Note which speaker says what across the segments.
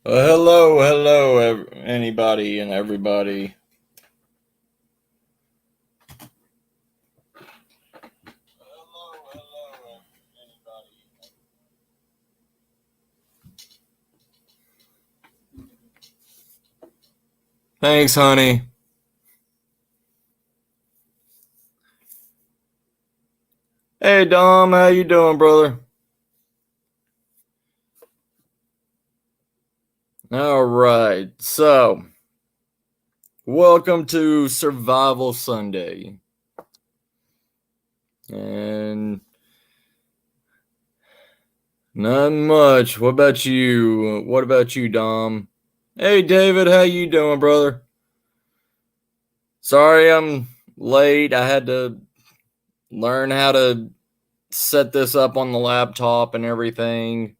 Speaker 1: Hello, anybody and everybody. Thanks, honey. Hey, Dom, how you doing, brother? All right, so welcome to Survival Sunday, and not much. What about you? What about you, Dom? Hey, David, how you doing, brother? Sorry, I'm late. I had to learn how to set this up on the laptop and everything.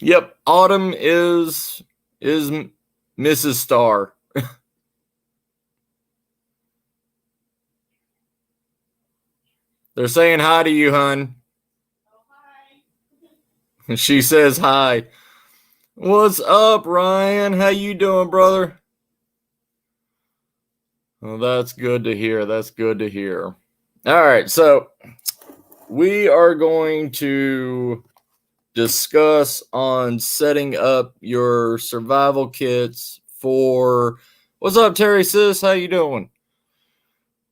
Speaker 1: Yep, Autumn is Mrs. Star. They're saying hi to you, hun. She says hi. What's up, Ryan? How you doing, brother? Well, that's good to hear. That's good to hear. All right, so we are going to discuss on setting up your survival kits for. What's up, Terry sis? How you doing?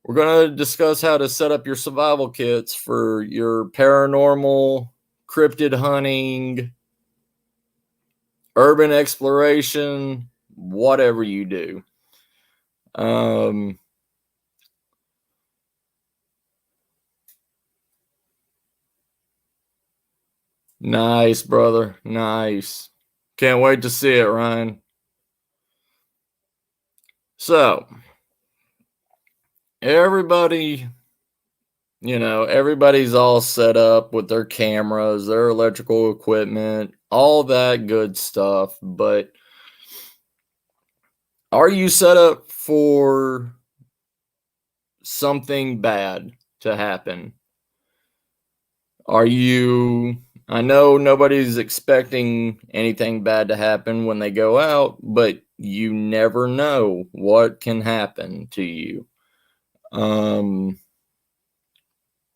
Speaker 1: We're going to discuss how to set up your survival kits for your paranormal, cryptid hunting, urban exploration, whatever you do. Um, nice, brother. Nice. Can't wait to see it, Ryan. So, everybody, everybody's all set up with their cameras, their electrical equipment, all that good stuff. But are you set up for something bad to happen? Are you I know nobody's expecting anything bad to happen when they go out, but you never know what can happen to you. Um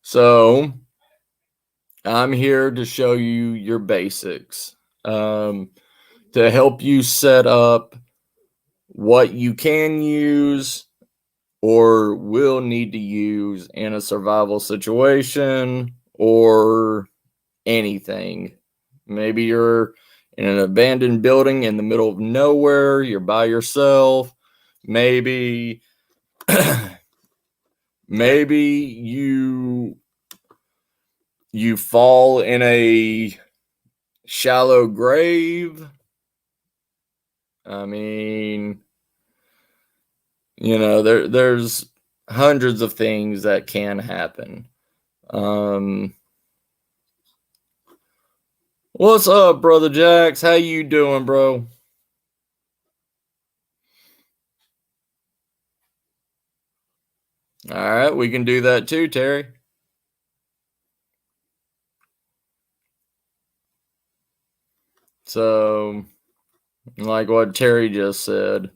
Speaker 1: so I'm here to show you your basics. To help you set up what you can use or will need to use in a survival situation or anything. Maybe you're in an abandoned building in the middle of nowhere, you're by yourself. Maybe maybe you fall in a shallow grave. I mean, there's hundreds of things that can happen. Um what's up, brother Jax? How you doing, bro? All right, we can do that too, Terry. So, like what Terry just said,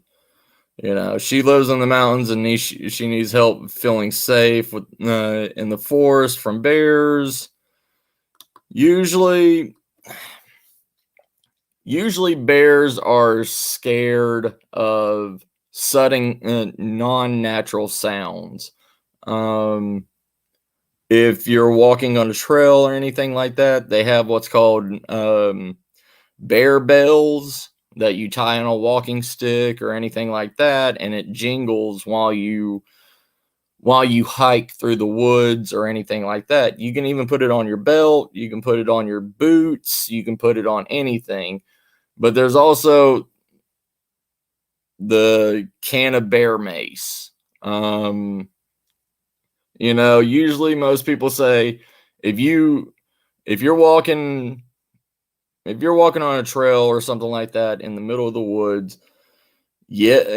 Speaker 1: she lives in the mountains and she needs help feeling safe with in the forest from bears. Usually, usually bears are scared of sudden non-natural sounds. Um, if you're walking on a trail or anything like that, they have what's called bear bells that you tie on a walking stick or anything like that, and it jingles while you hike through the woods or anything like that. You can even put it on your belt, you can put it on your boots, you can put it on anything. But there's also the can of bear mace. Usually most people say if you if you're walking if you're walking on a trail or something like that in the middle of the woods, yeah,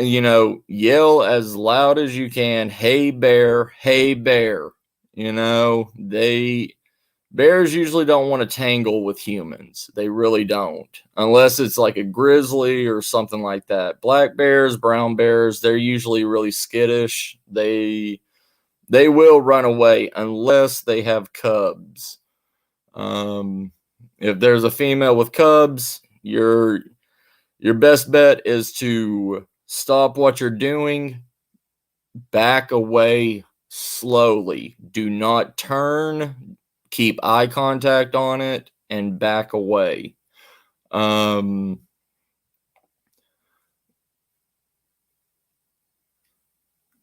Speaker 1: yell as loud as you can, "Hey bear, hey bear." They bears usually don't want to tangle with humans. They really don't, unless it's like a grizzly or something like that. Black bears, brown bears, they're usually really skittish. They will run away unless they have cubs. If there's a female with cubs, your best bet is to stop what you're doing, back away slowly. Do not turn. Keep eye contact on it and back away. Yeah.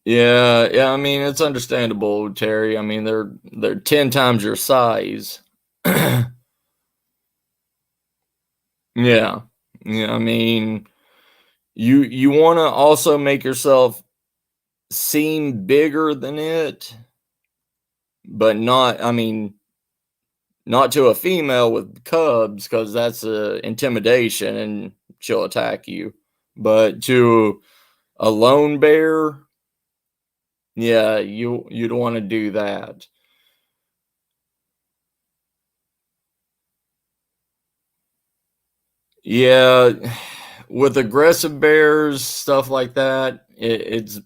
Speaker 1: I mean, it's understandable, Terry. I mean, they're 10 times your size. Yeah. Yeah. I mean, you want to also make yourself seem bigger than it, but not. I mean, not to a female with cubs, because that's a intimidation and she'll attack you. But to a lone bear, yeah, you'd want to do that. Yeah, with aggressive bears, stuff like that, it's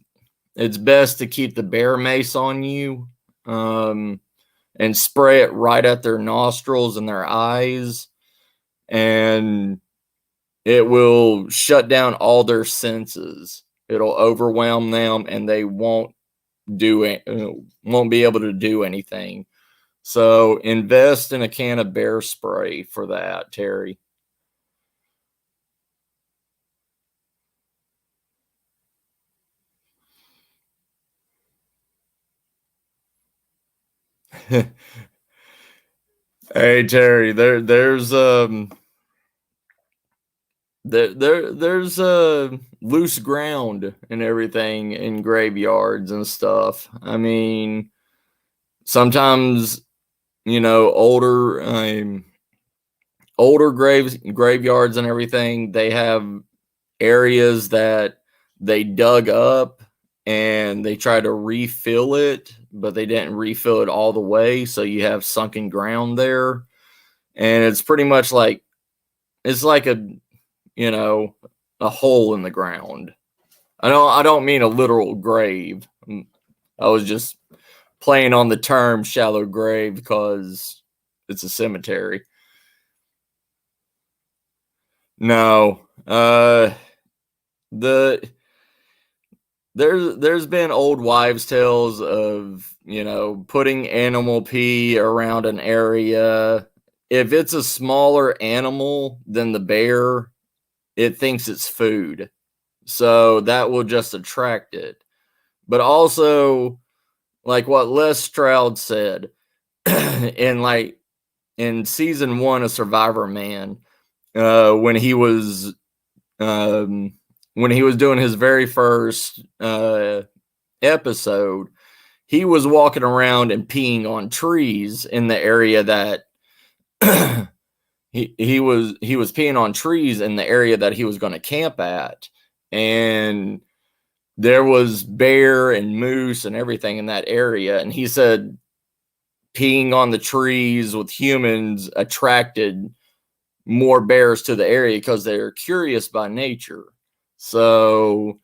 Speaker 1: best to keep the bear mace on you, and spray it right at their nostrils and their eyes, and it will shut down all their senses. It'll overwhelm them, and they won't be able to do anything. So invest in a can of bear spray for that, Terry. Hey Terry, there's loose ground and everything in graveyards and stuff. I mean, sometimes, older graveyards and everything, they have areas that they dug up and they try to refill it, but they didn't refill it all the way, so you have sunken ground there. And it's pretty much like, it's like you know a hole in the ground. I don't mean a literal grave. I was just playing on the term shallow grave because it's a cemetery. No. The there's been old wives' tales of, putting animal pee around an area. If it's a smaller animal than the bear, it thinks it's food. So that will just attract it. But also, like what Les Stroud said, in season 1 of Survivor Man, when he was doing his very first episode, he was walking around and peeing on trees in the area that he was peeing on trees in the area that he was going to camp at, and there was bear and moose and everything in that area, and he said peeing on the trees with humans attracted more bears to the area because they're curious by nature. So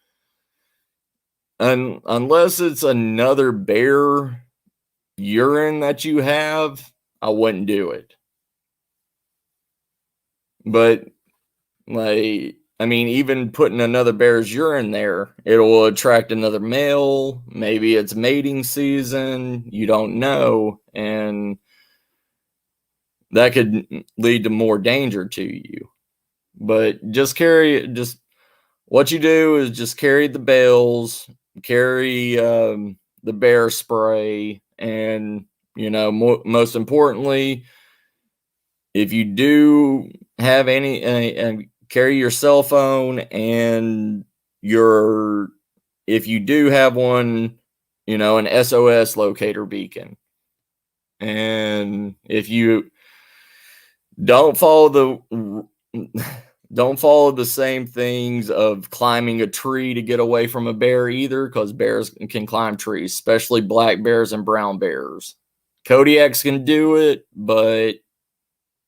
Speaker 1: unless it's another bear urine that you have, I wouldn't do it. But even putting another bear's urine there, it will attract another male. Maybe it's mating season. You don't know. And that could lead to more danger to you. But what you do is just carry the bales, carry the bear spray, and, most importantly, if you do have any, carry your cell phone, and if you do have one, an SOS locator beacon. And if you don't follow the same things of climbing a tree to get away from a bear either, because bears can climb trees, especially black bears and brown bears Kodiaks can do it, but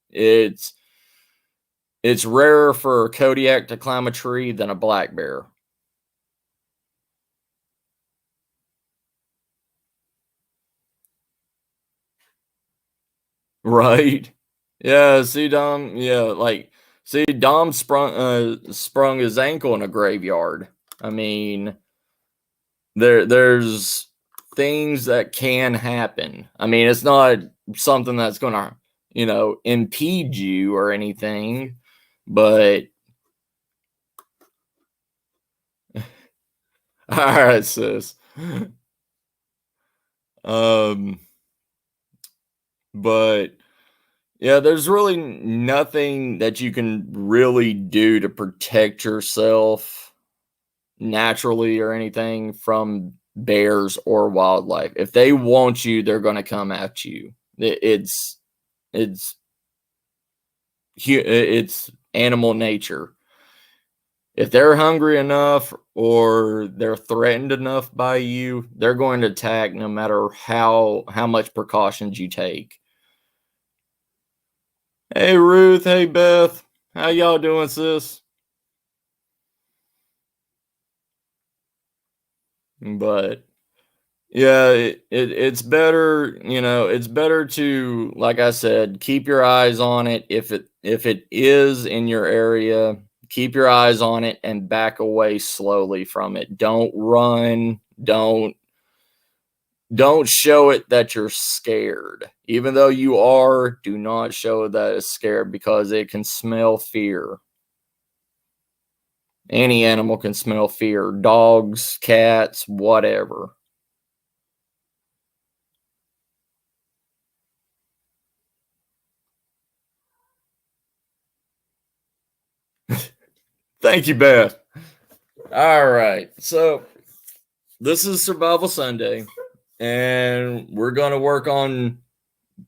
Speaker 1: it's rarer for a Kodiak to climb a tree than a black bear. Right. Yeah, see Dom, yeah, like see Dom sprung his ankle in a graveyard. I mean, there's things that can happen. I mean, it's not something that's going to, impede you or anything, but all right, sis. Um, but yeah, there's really nothing that you can really do to protect yourself naturally or anything from bears or wildlife. If they want you, they're going to come at you. It's it's animal nature. If they're hungry enough or they're threatened enough by you, they're going to attack no matter how much precautions you take. Hey Ruth, hey Beth, how y'all doing, sis? But yeah, it's better, it's better to, like I said, keep your eyes on it. If it is in your area, keep your eyes on it and back away slowly from it. Don't run, don't show it that you're scared. Even though you are, do not show that it's scared because it can smell fear. Any animal can smell fear. Dogs, cats, whatever. Thank you, Beth. All right. So this is Survival Sunday, and we're going to work on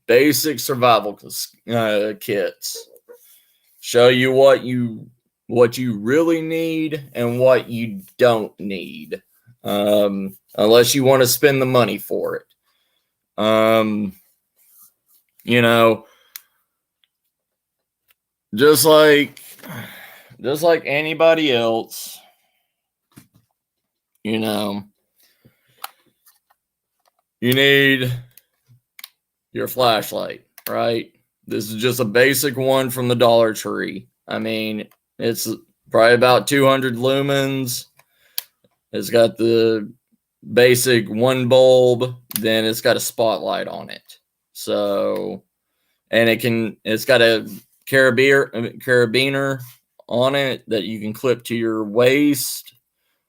Speaker 1: basic survival kits. Show you what you really need and what you don't need, unless you want to spend the money for it. You know, just like anybody else, you know, you need your flashlight, right? This is just a basic one from the Dollar Tree. I mean, it's probably about 200 lumens. It's got the basic one bulb, then it's got a spotlight on it. So, and it's got a carabiner on it that you can clip to your waist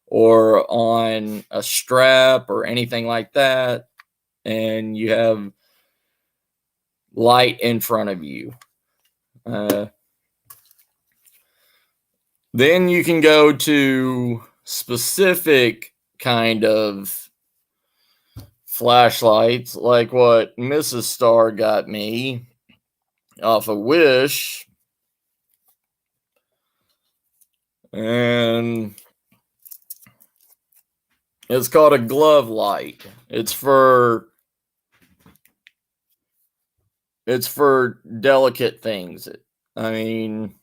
Speaker 1: or on a strap or anything like that. And you have light in front of you. Then you can go to specific kind of flashlights, like what Mrs. Star got me off of Wish. And it's called a glove light. It's for delicate things. I mean,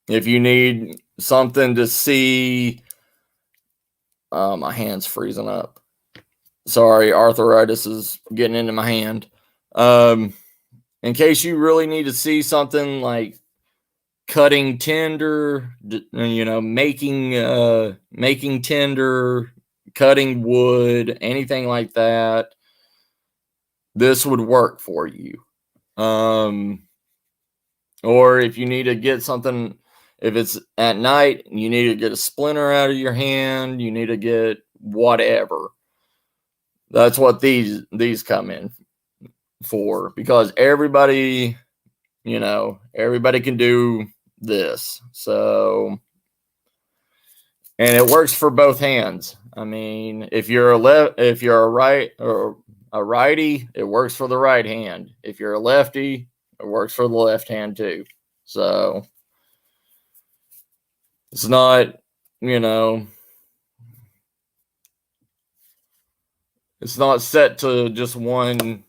Speaker 1: if you need something to see, my hand's freezing up. Sorry, arthritis is getting into my hand. In case you really need to see something like cutting tinder, making tinder, cutting wood, anything like that, this would work for you. Or if you need to get something, if it's at night, you need to get a splinter out of your hand, you need to get whatever. That's what these come in for, because everybody can do this. So, and it works for both hands. I mean, if you're a righty, it works for the right hand. If you're a lefty, it works for the left hand too. So it's not, it's not set to just one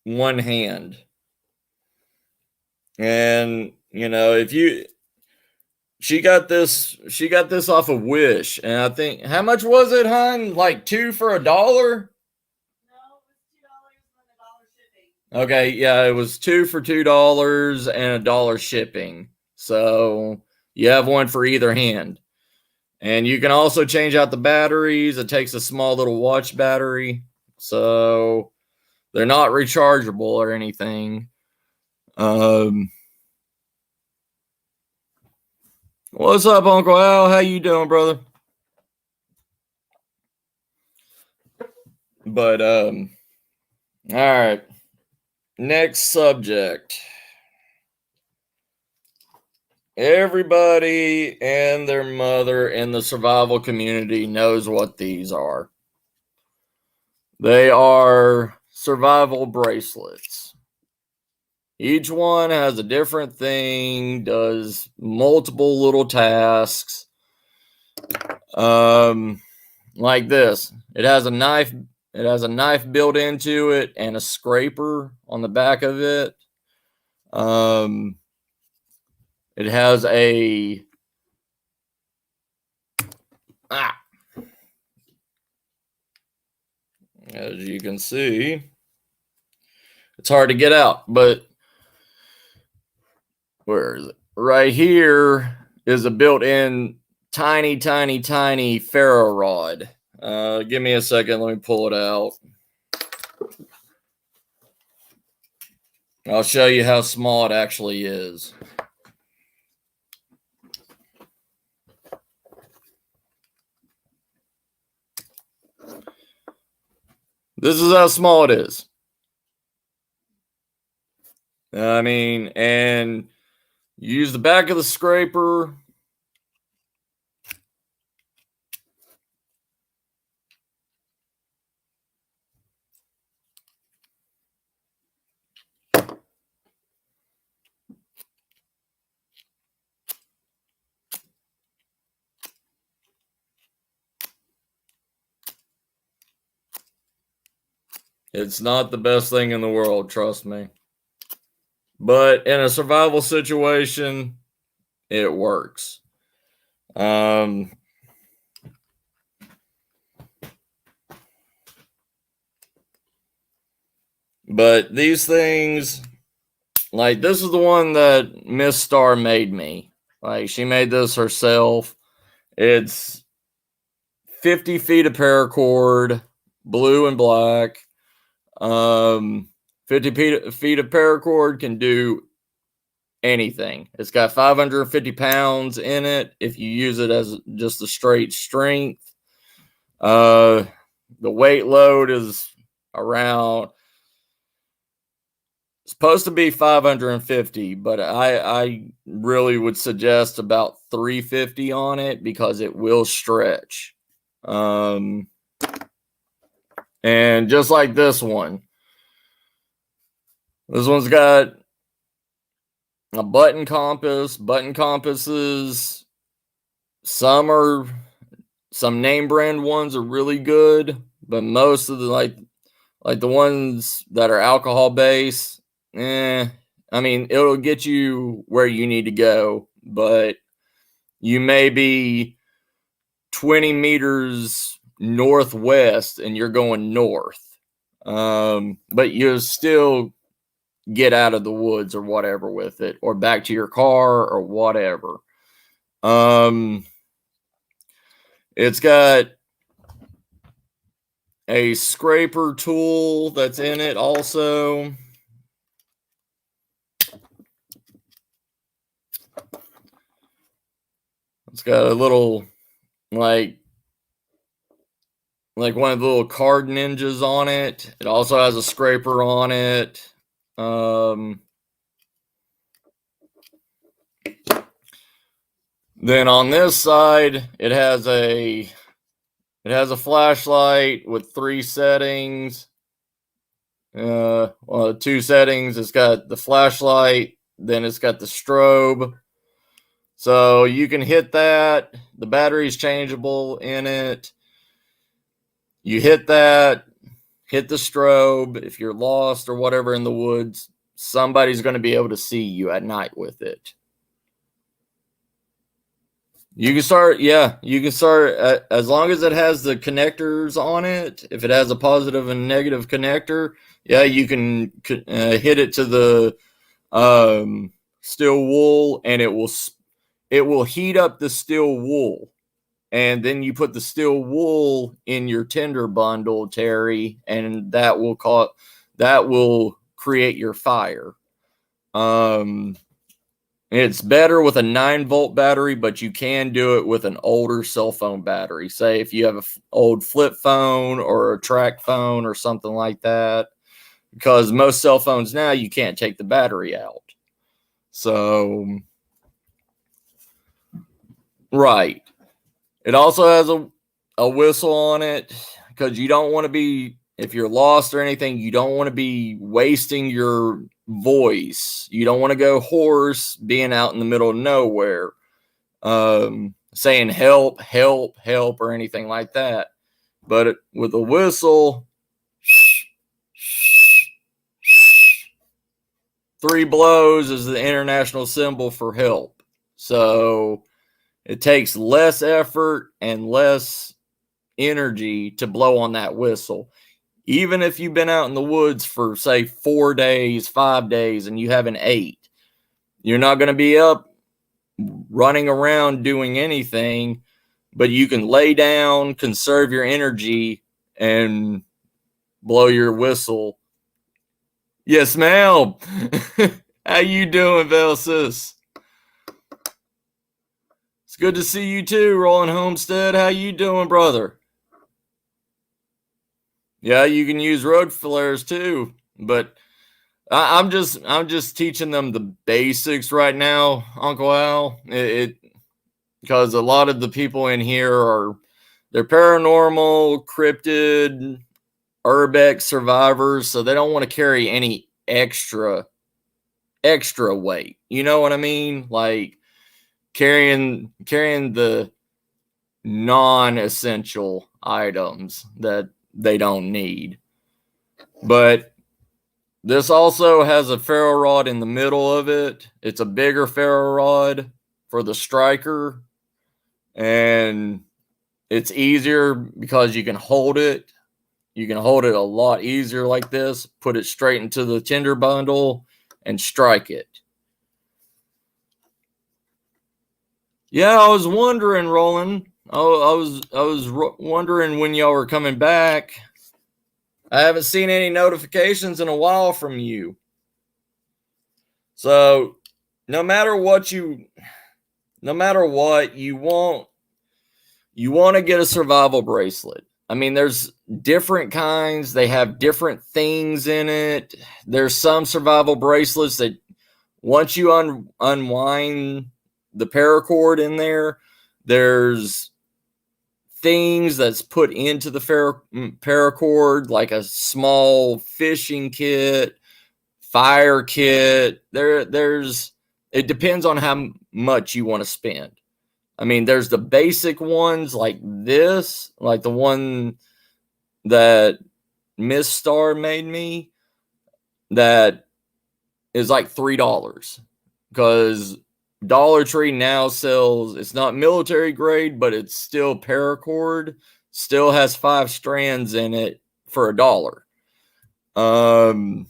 Speaker 1: one hand. And if she got this off of Wish, and I think, how much was it, hon? Like 2 for $1? Okay, yeah, it was 2 for $2 and $1 shipping. So you have one for either hand. And you can also change out the batteries. It takes a small little watch battery. So they're not rechargeable or anything. What's up, Uncle Al? How you doing, brother? But all right. Next subject. Everybody and their mother in the survival community knows what these are. They are survival bracelets. Each one has a different thing, does multiple little tasks. Like this. It has a knife built into it and a scraper on the back of it. It has a as you can see, it's hard to get out, but where is it? Right here is a built-in tiny ferro rod. Give me a second. Let me pull it out. I'll show you how small it actually is. This is how small it is. I mean, and use the back of the scraper. It's not the best thing in the world, trust me. But in a survival situation, it works. But these things, like this is the one that Miss Star made me. Like she made this herself. It's 50 feet of paracord, blue and black. 50 feet of paracord can do anything. It's got 550 pounds in it if you use it as just a straight strength. The weight load is around, supposed to be 550, but I really would suggest about 350 on it because it will stretch. And just like this one's got a button compass. Button compasses, some name brand ones are really good, but most of the like the ones that are alcohol based, I mean, it'll get you where you need to go, but you may be 20 meters northwest and you're going north. But you still get out of the woods or whatever with it, or back to your car or whatever. It's got a scraper tool that's in it also. It's got a little like one of the little card ninjas on it. It also has a scraper on it. Then on this side, it has a flashlight with 3 settings. 2 settings. It's got the flashlight, then it's got the strobe. So you can hit that. The battery's changeable in it. You hit that, hit the strobe. If you're lost or whatever in the woods, somebody's going to be able to see you at night with it. You can start, as long as it has the connectors on it. If it has a positive and negative connector, yeah, you can hit it to the steel wool, and it will heat up the steel wool, and then you put the steel wool in your tinder bundle, Terry, and that will create your fire. It's better with a 9-volt battery, but you can do it with an older cell phone battery. Say if you have an old flip phone or a track phone or something like that, because most cell phones now you can't take the battery out. So, right. It also has a whistle on it, because you don't want to be, if you're lost or anything, you don't want to be wasting your voice. You don't want to go hoarse being out in the middle of nowhere, saying help, help, help, or anything like that. But with a whistle, 3 blows is the international symbol for help. So it takes less effort and less energy to blow on that whistle. Even if you've been out in the woods for, say, 4 days, 5 days, and you haven't ate, you're not going to be up running around doing anything, but you can lay down, conserve your energy, and blow your whistle. Yes, ma'am. How you doing, Velsis? It's good to see you too, Roland Homestead. How you doing, brother? Yeah, you can use road flares too, but I'm just teaching them the basics right now, Uncle Al. Because a lot of the people in here they're paranormal, cryptid, urbex survivors, so they don't want to carry any extra weight. You know what I mean? Like carrying the non-essential items that they don't need. But this also has a ferro rod in the middle of it. It's a bigger ferro rod for the striker, and it's easier because you can hold it. You can hold it a lot easier like this, put it straight into the tinder bundle, and strike it. Yeah, I was wondering, Roland. I was wondering when y'all were coming back. I haven't seen any notifications in a while from you. So, no matter what you want to get a survival bracelet. I mean, there's different kinds. They have different things in it. There's some survival bracelets that once you unwind the paracord in there, there's things that's put into the paracord, like a small fishing kit, fire kit. It depends on how much you want to spend. I mean, there's the basic ones like this, like the one that Miss Star made me, that is like $3, because Dollar Tree now sells, it's not military grade, but it's still paracord, still has 5 strands in it for $1. Oh,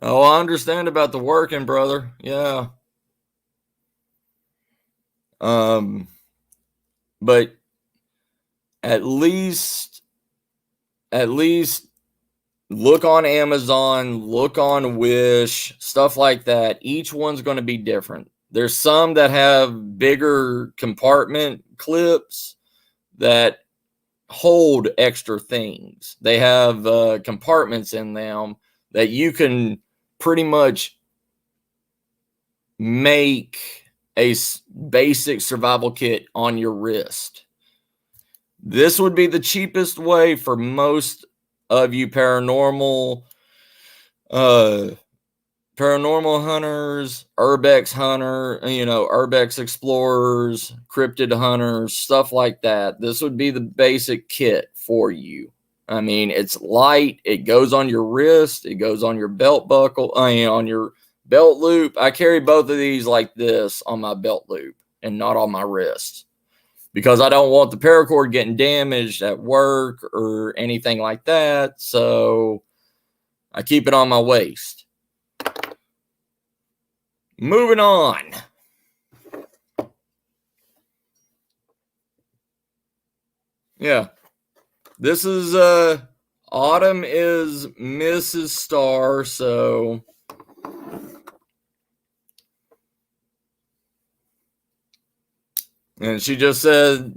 Speaker 1: I understand about the working, brother. Yeah. But at least look on Amazon, look on Wish, stuff like that. Each one's going to be different. There's some that have bigger compartment clips that hold extra things. They have compartments in them that you can pretty much make a basic survival kit on your wrist. This would be the cheapest way for most of you paranormal paranormal hunters, urbex hunter, urbex explorers, cryptid hunters, stuff like that. This would be the basic kit for you. I mean, it's light. It goes on your wrist. It goes on your belt buckle. On your belt loop. I carry both of these like this on my belt loop and not on my wrist because I don't want the paracord getting damaged at work or anything like that. So I keep it on my waist. Moving on. Yeah. This is Autumn is Mrs. Star, so and she just said,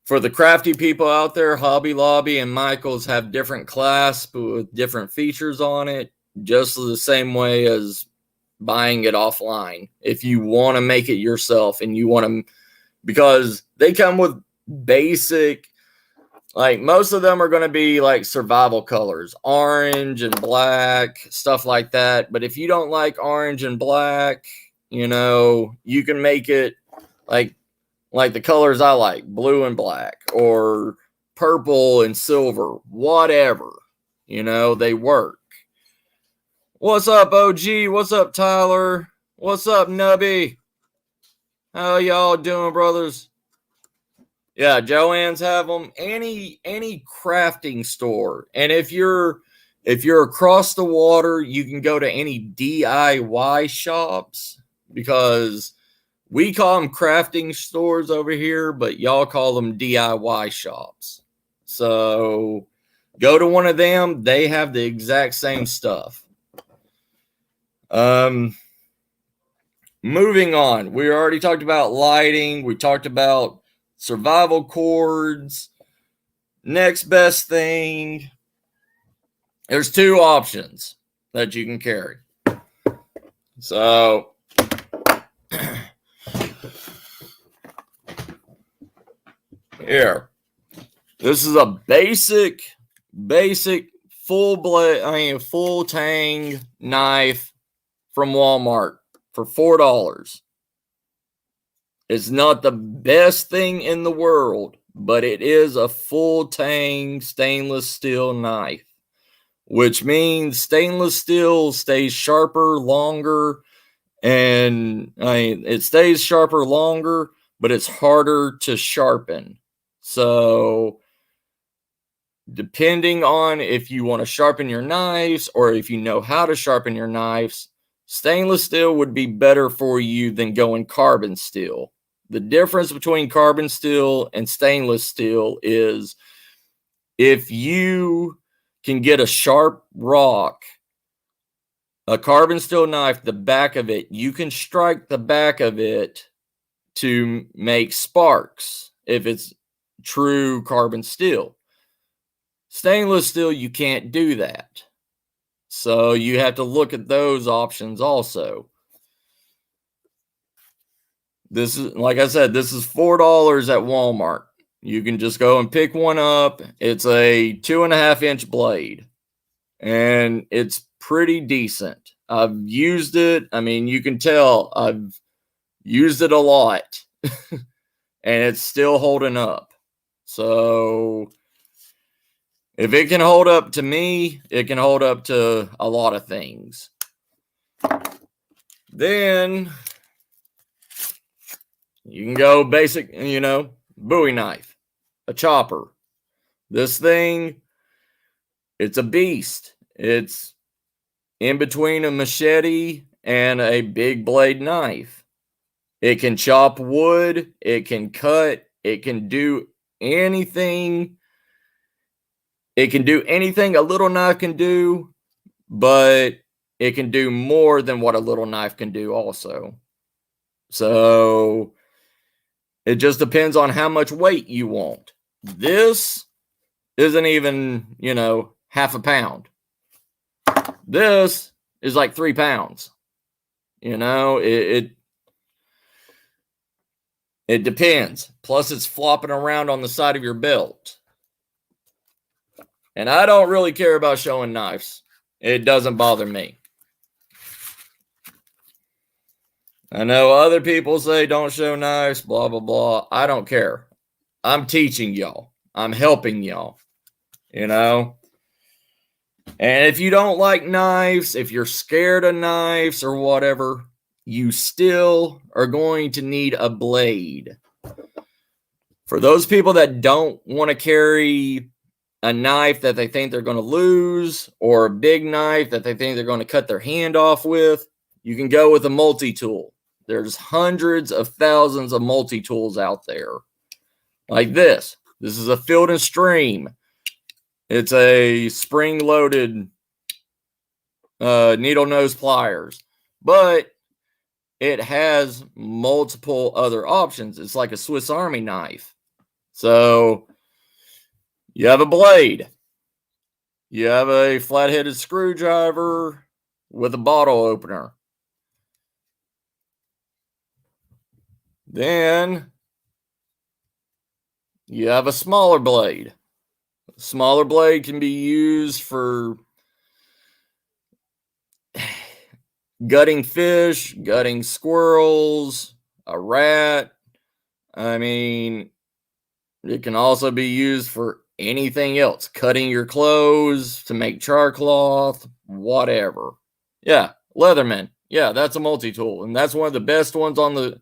Speaker 1: for the crafty people out there, Hobby Lobby and Michaels have different clasps with different features on it, just the same way as buying it offline. If you want to make it yourself and you want to, because they come with basic, like most of them are going to be like survival colors, orange and black, stuff like that. But if you don't like orange and black, you can make it like the colors I like, blue and black or purple and silver, whatever, they work. What's up, OG? What's up, Tyler? What's up, Nubby? How y'all doing, brothers? Yeah, Joann's have them. Any crafting store, and if you're across the water, you can go to any DIY shops because we call them crafting stores over here, but y'all call them DIY shops. So go to one of them; they have the exact same stuff. Moving on, we already talked about lighting. We talked about survival cords. Next best thing. There's two options that you can carry. So here, this is a basic full tang knife from Walmart for $4. It's not the best thing in the world, but it is a full tang stainless steel knife, which means stainless steel stays sharper longer, and it stays sharper longer, but it's harder to sharpen. So depending on if you want to sharpen your knives or if you know how to sharpen your knives, stainless steel would be better for you than going carbon steel. The difference between carbon steel and stainless steel is if you can get a sharp rock, a carbon steel knife, the back of it, you can strike the back of it to make sparks if it's true carbon steel. Stainless steel, you can't do that. So you have to look at those options also. This is, like I said, this is $4 at Walmart. You can just go and pick one up. It's a 2.5-inch blade, and it's pretty decent. I've used it. I mean, you can tell I've used it a lot, and it's still holding up. So if it can hold up to me, it can hold up to a lot of things. Then you can go basic, Bowie knife, a chopper. This thing, it's a beast. It's in between a machete and a big blade knife. It can chop wood. It can cut. It can do anything. It can do anything a little knife can do, but it can do more than what a little knife can do also. So it just depends on how much weight you want. This isn't even, half a pound. This is like 3 pounds. It depends. Plus, it's flopping around on the side of your belt. And I don't really care about showing knives. It doesn't bother me. I know other people say don't show knives, blah, blah, blah. I don't care. I'm teaching y'all. I'm helping y'all, you know? And if you don't like knives, if you're scared of knives or whatever, you still are going to need a blade. For those people that don't want to carry a knife that they think they're going to lose or a big knife that they think they're going to cut their hand off with, you can go with a multi-tool. There's hundreds of thousands of multi-tools out there. Like this. This is a Field and Stream. It's a spring-loaded needle nose pliers, but it has multiple other options. It's like a Swiss Army knife. So you have a blade. You have a flat-headed screwdriver with a bottle opener. Then you have a smaller blade. A smaller blade can be used for gutting fish, gutting squirrels, a rat. I mean, it can also be used for anything else. Cutting your clothes to make char cloth, whatever. Yeah, Leatherman. Yeah, that's a multi-tool. And that's one of the best ones on the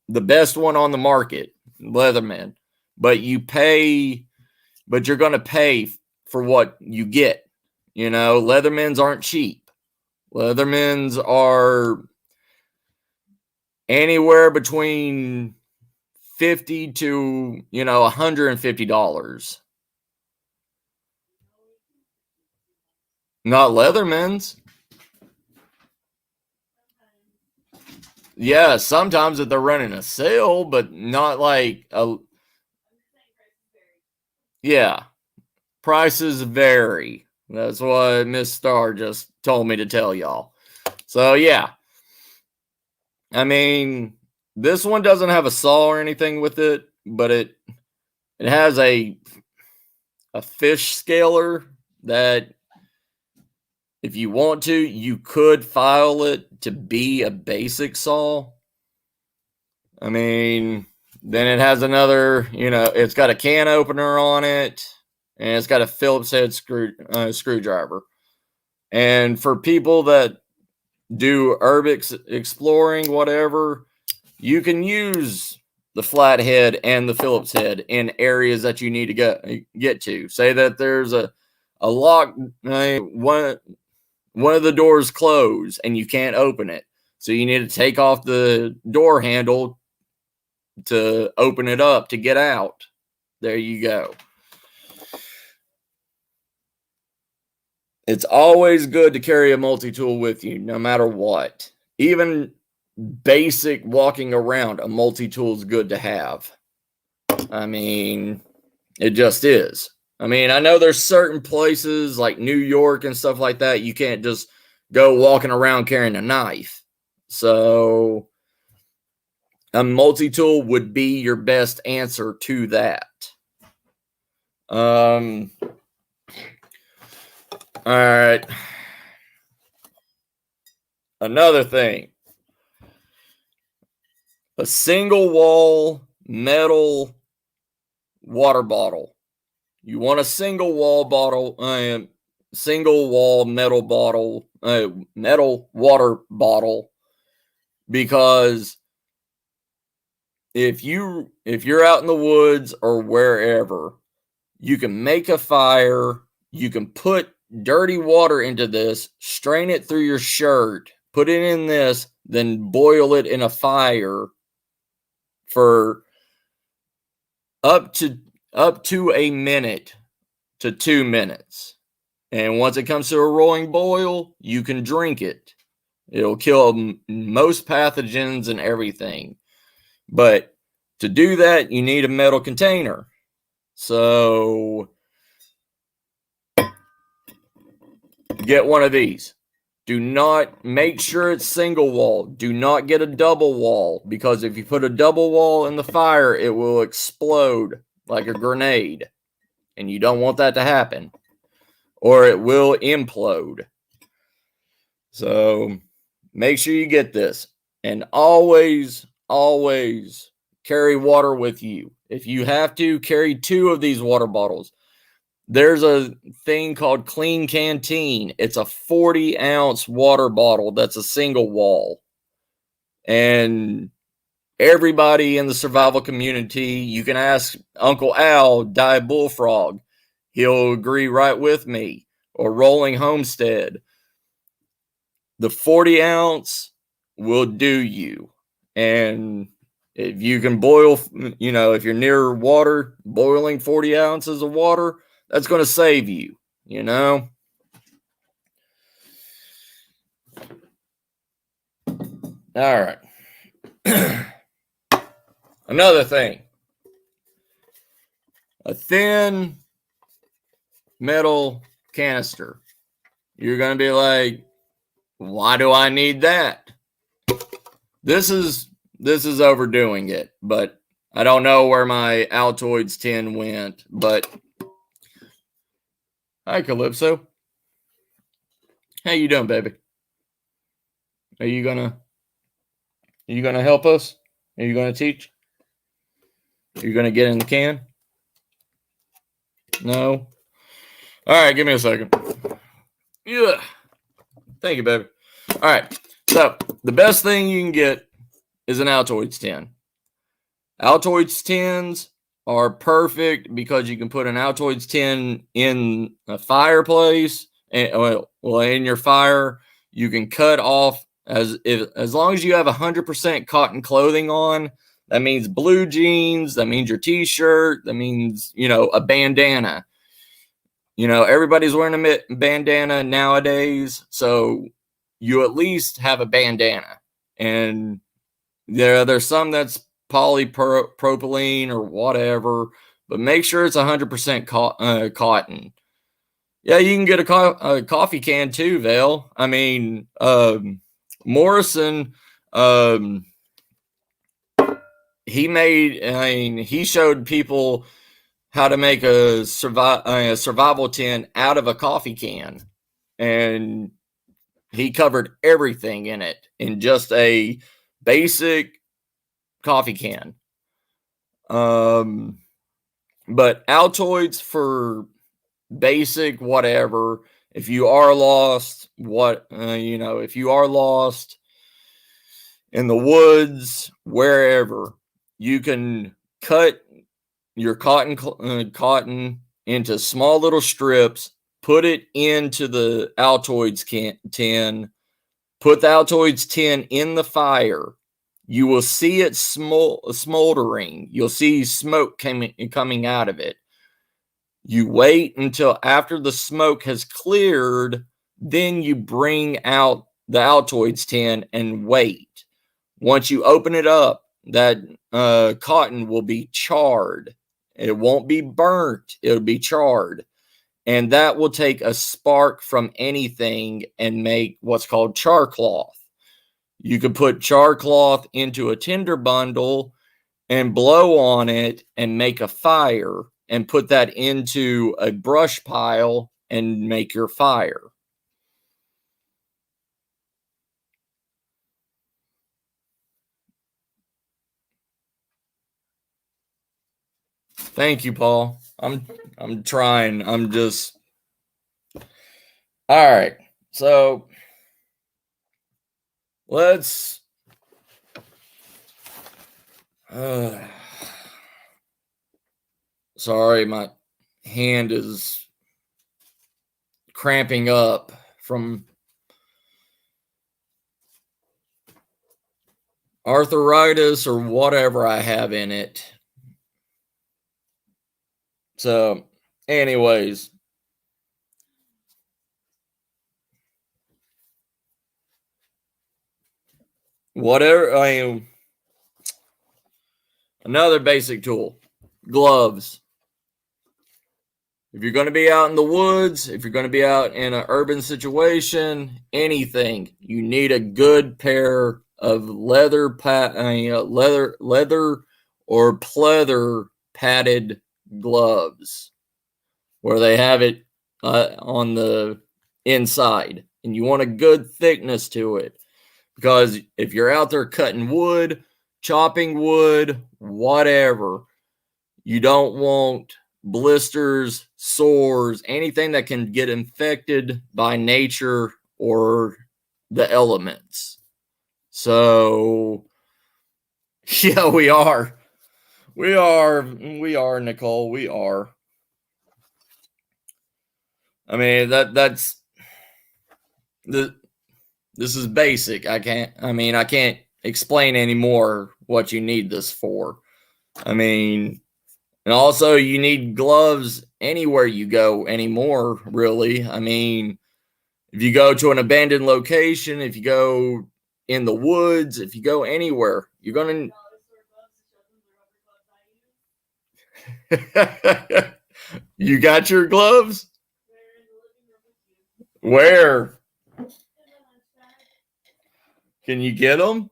Speaker 1: best one on the market, Leatherman. But you're going to pay for what you get. You know, Leathermans aren't cheap. Leathermans are anywhere between $50 to, $150. Not Leathermans. Yeah, sometimes if they're running a sale, but not like a. Yeah, prices vary. That's what Miss Star just told me to tell y'all. So yeah, I mean, this one doesn't have a saw or anything with it, but it has a fish scaler that if you want to, you could file it to be a basic saw. I mean, then it has another, it's got a can opener on it, and it's got a Phillips head screwdriver. And for people that do urban exploring, whatever, you can use the flathead and the Phillips head in areas that you need to get to. Say that there's a lock, one of the doors closed and you can't open it. So you need to take off the door handle to open it up to get out. There you go. It's always good to carry a multi-tool with you, no matter what. Even basic walking around, a multi-tool is good to have. I mean, it just is. I mean, I know there's certain places like New York and stuff like that, you can't just go walking around carrying a knife. So a multi-tool would be your best answer to that. All right. Another thing. A single wall metal water bottle. You want a single wall metal bottle, metal water bottle, because if you're out in the woods or wherever, you can make a fire, you can put dirty water into this, strain it through your shirt, put it in this, then boil it in a fire for up to a minute to 2 minutes. And once it comes to a rolling boil, you can drink it. It'll kill most pathogens and everything. But to do that, you need a metal container. So get one of these. Do not make sure it's single wall. Do not get a double wall, because if you put a double wall in the fire, it will explode like a grenade. And you don't want that to happen, or it will implode. So make sure you get this. And always, always carry water with you. If you have to, carry 2 of these water bottles. There's a thing called Clean Canteen. It's a 40-ounce water bottle that's a single wall. And everybody in the survival community, you can ask Uncle Al, Die Bullfrog. He'll agree right with me. Or Rolling Homestead. The 40-ounce will do you. And if you can boil, if you're near water, boiling 40 ounces of water, that's going to save you, All right. Another thing. A thin metal canister. You're going to be like, why do I need that? This is overdoing it, but I don't know where my Altoids tin went, but hi, Calypso. How you doing, baby? Are you gonna help us? Are you gonna teach? Are you gonna get in the can? No? All right, give me a second. Yeah. Thank you, baby. All right. So the best thing you can get is an Altoids tin. Altoids tins are perfect because you can put an Altoids tin in a fireplace, and in your fire. You can cut off as long as you have 100% cotton clothing on. That means blue jeans. That means your t-shirt. That means a bandana. Everybody's wearing a bandana nowadays, so you at least have a bandana. And there's some that's polypropylene or whatever, but make sure it's 100% cotton. Yeah, you can get a coffee can too, Vale. I mean, Morrison, he showed people how to make a survival tin out of a coffee can, and he covered everything in it in just a basic coffee can. But Altoids for basic whatever. If you are lost, if you are lost in the woods, wherever, you can cut your cotton into small little strips, put it into the Altoids tin, put the Altoids tin in the fire. You will see it smoldering. You'll see smoke coming out of it. You wait until after the smoke has cleared, then you bring out the Altoids tin and wait. Once you open it up, that cotton will be charred. It won't be burnt. It'll be charred. And that will take a spark from anything and make what's called char cloth. You could put char cloth into a tinder bundle and blow on it and make a fire and put that into a brush pile and make your fire. Thank you, Paul. I'm trying. I'm just all right. So let's sorry, my hand is cramping up from arthritis or whatever I have in it. So, anyways, whatever. Another basic tool: gloves. If you're going to be out in the woods, if you're going to be out in an urban situation, anything, you need a good pair of leather or pleather padded gloves, where they have it on the inside, and you want a good thickness to it. Because if you're out there cutting wood, chopping wood, whatever, you don't want blisters, sores, anything that can get infected by nature or the elements. So, yeah, we are. We are, Nicole. We are. I mean, that's the this is basic. I can't explain anymore what you need this for. I mean, and also you need gloves anywhere you go anymore, really. I mean, if you go to an abandoned location, if you go in the woods, if you go anywhere, you're going to. You got your gloves? Where? Can you get them?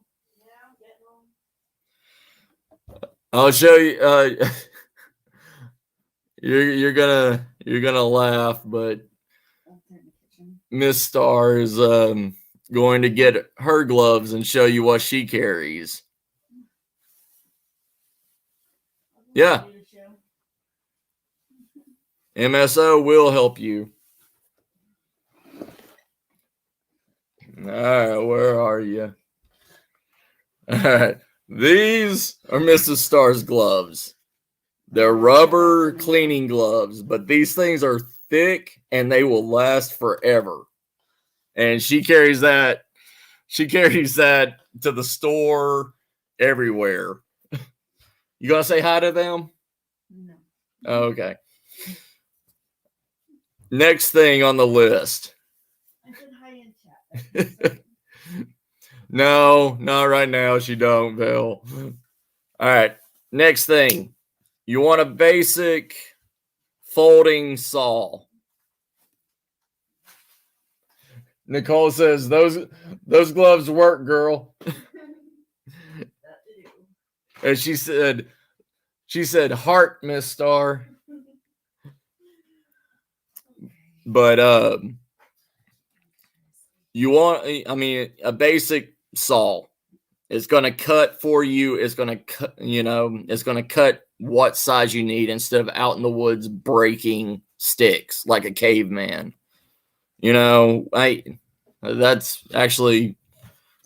Speaker 1: I'll show you. You're gonna laugh, but Miss Star is going to get her gloves and show you what she carries. Yeah. MSO will help you. All right, where are you? All right, these are Mrs. Star's gloves. They're rubber cleaning gloves, but these things are thick and they will last forever. And she carries that to the store everywhere. You gonna say hi to them? No. Okay. Next thing on the list. I said hi in chat. No, not right now. She don't, Bill. All right. Next thing. You want a basic folding saw. Nicole says those gloves work, girl. And she said heart, Miss Star. But you want, I mean, a basic saw. It's going to cut for you. It's going to cut, it's going to cut what size you need instead of out in the woods breaking sticks like a caveman. That's actually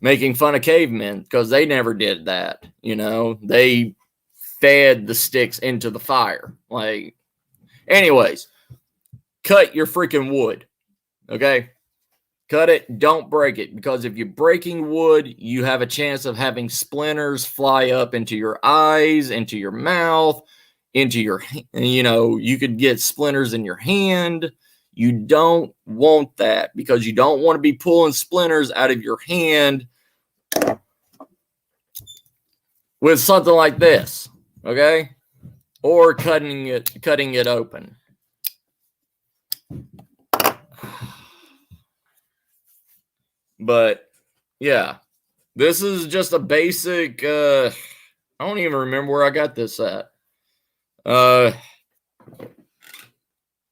Speaker 1: making fun of cavemen because they never did that. They fed the sticks into the fire. Anyways, cut your freaking wood. Okay. Cut it, don't break it, because if you're breaking wood, you have a chance of having splinters fly up into your eyes, into your mouth, into your, you could get splinters in your hand. You don't want that because you don't want to be pulling splinters out of your hand with something like this, okay? Or cutting it open. But yeah, this is just a basic. I don't even remember where I got this at. Was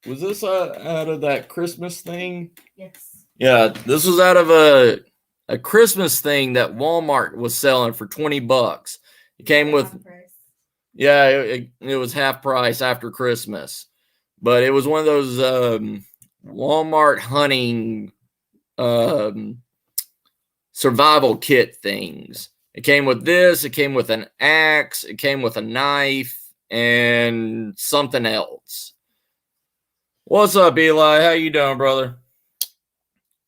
Speaker 1: this out of that Christmas thing? Yes. Yeah, this was out of a Christmas thing that Walmart was selling for $20. It came with, yeah, it was half price after Christmas, but it was one of those Walmart hunting survival kit things. It came with this. It came with an axe. It came with a knife and something else. What's up, Eli? How you doing, brother?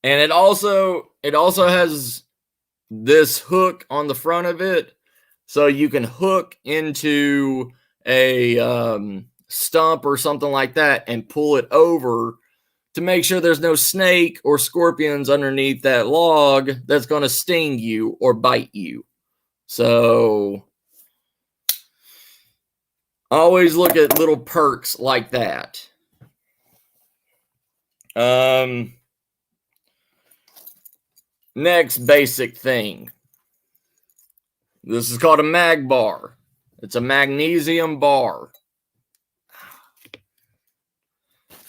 Speaker 1: And it also has this hook on the front of it, so you can hook into a stump or something like that and pull it over to make sure there's no snake or scorpions underneath that log that's going to sting you or bite you. So always look at little perks like that. Next basic thing. This is called a mag bar. It's a magnesium bar.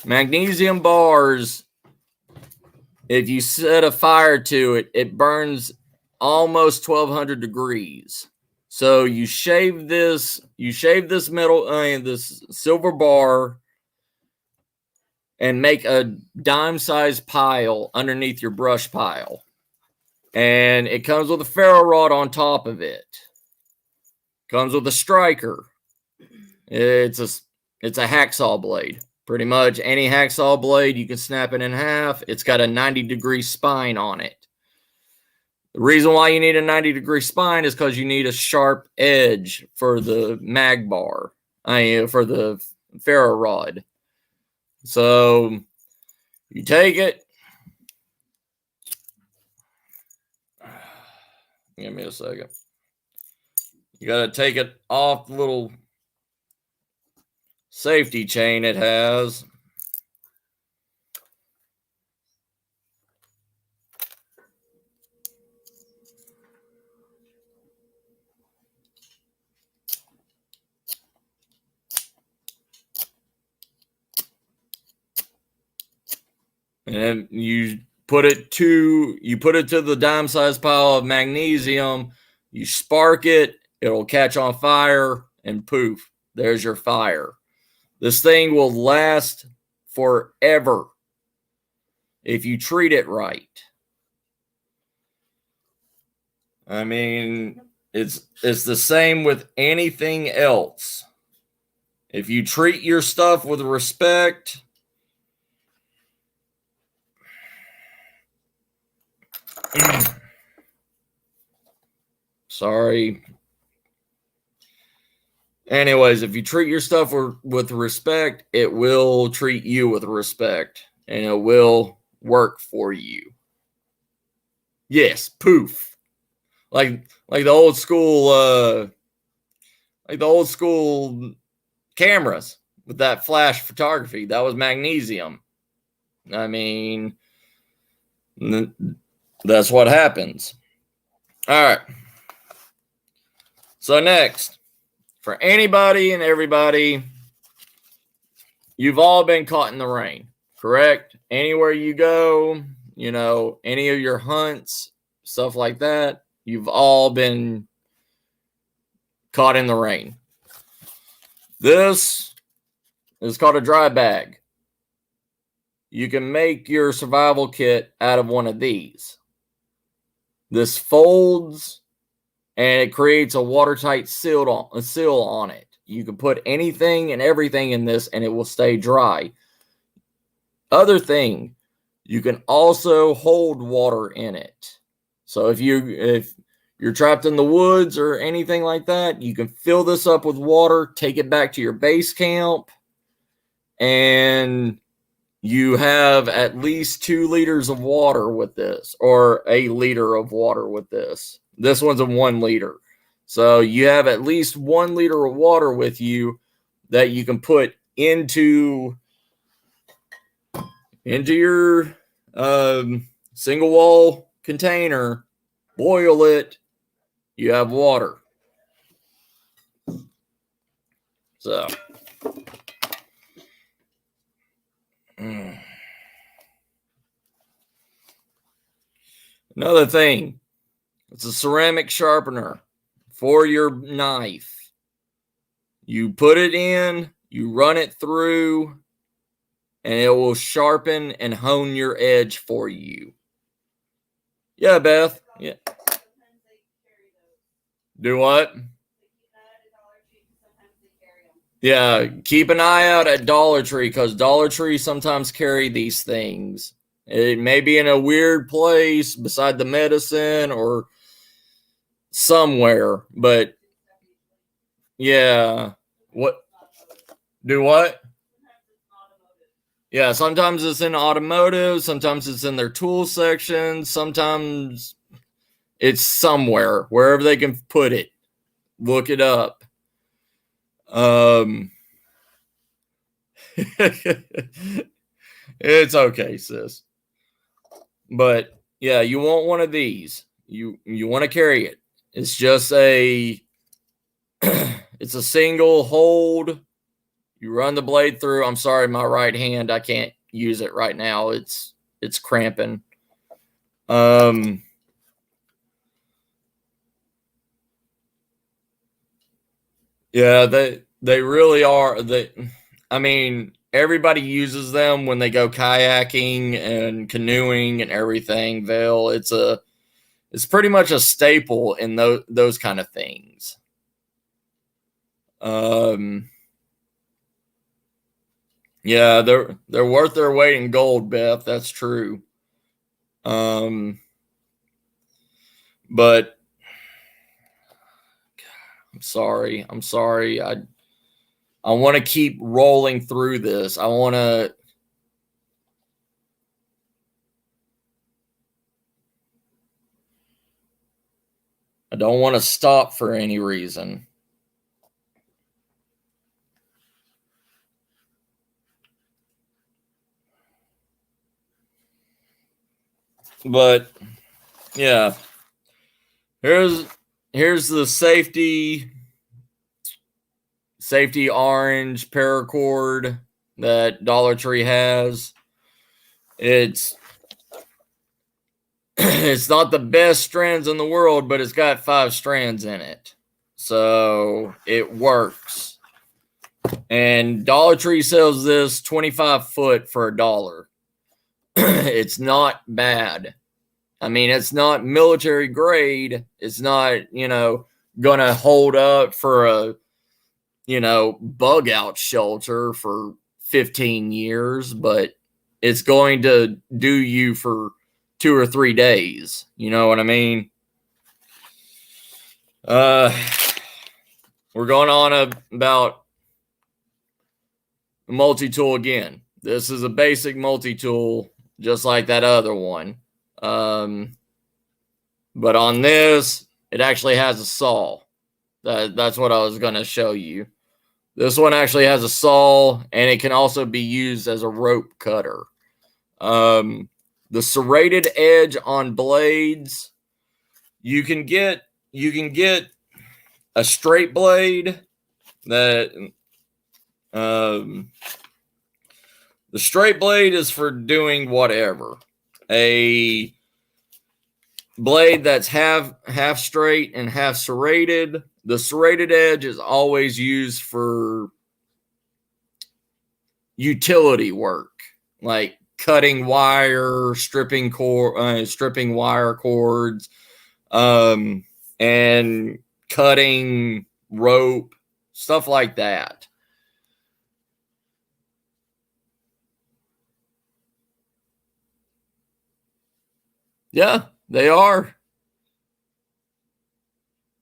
Speaker 1: Magnesium bars, if you set a fire to it, it burns almost 1200 degrees. So you shave this metal, this silver bar, and make a dime-sized pile underneath your brush pile. And it comes with a ferro rod on top of it. Comes with a striker. It's a hacksaw blade. Pretty much any hacksaw blade, you can snap it in half. It's got a 90-degree spine on it. The reason why you need a 90-degree spine is because you need a sharp edge for the mag bar, for the ferro rod. So you take it. Give me a second. You got to take it off the little safety chain it has. And you put it to the dime-sized pile of magnesium. You spark it, it'll catch on fire, and poof, there's your fire. This thing will last forever if you treat it right. I mean, it's the same with anything else. If you treat your stuff with respect, sorry. Anyways, if you treat your stuff with respect, it will treat you with respect, and it will work for you. Yes, poof. Like the old school cameras with that flash photography. That was magnesium. I mean, that's what happens. All right. So next, for anybody and everybody, you've all been caught in the rain, correct? Anywhere you go, any of your hunts, stuff like that, you've all been caught in the rain. This is called a dry bag. You can make your survival kit out of one of these. This folds and it creates a watertight seal on it. You can put anything and everything in this and it will stay dry. Other thing, you can also hold water in it. So if you're trapped in the woods or anything like that, you can fill this up with water, take it back to your base camp, and you have at least 2 liters of water with this, or a liter of water with this. This one's a 1 liter. So you have at least 1 liter of water with you that you can put into your single wall container, boil it, you have water. So another thing, it's a ceramic sharpener for your knife. You put it in, you run it through, and it will sharpen and hone your edge for you. Yeah, Beth. Yeah. Do what? Yeah, keep an eye out at Dollar Tree, because Dollar Tree sometimes carry these things. It may be in a weird place beside the medicine or somewhere, but yeah. What? Do what? Yeah, sometimes it's in automotive, sometimes it's in their tool section, sometimes it's somewhere, wherever they can put it. Look it up. It's okay, sis. But yeah, you want one of these. You want to carry it. It's just it's a single hold. You run the blade through. I'm sorry, my right hand, I can't use it right now. It's cramping. Yeah, they really are. I mean, everybody uses them when they go kayaking and canoeing and everything. It's pretty much a staple in those kind of things. Um, yeah, they're worth their weight in gold, Beth. That's true. Um, but I'm sorry. I'm sorry. I want to keep rolling through this. I don't want to stop for any reason. But yeah, here's here's the safety orange paracord that Dollar Tree has. It's it's not the best strands in the world, but it's got 5 strands in it. So it works. And Dollar Tree sells this 25 foot for $1. It's not bad. I mean, it's not military grade. It's not, gonna hold up for a, bug out shelter for 15 years, but it's going to do you for 2 or 3 days. You know what I mean? Uh, we're going on about multi-tool again. This is a basic multi-tool, just like that other one. But on this, it actually has a saw. That's what I was going to show you. This one actually has a saw, and it can also be used as a rope cutter. The serrated edge on blades, you can get a straight blade that the straight blade is for doing whatever. A blade that's half straight and half serrated. The serrated edge is always used for utility work, like cutting wire, stripping wire cords, and cutting rope, stuff like that. Yeah, they are.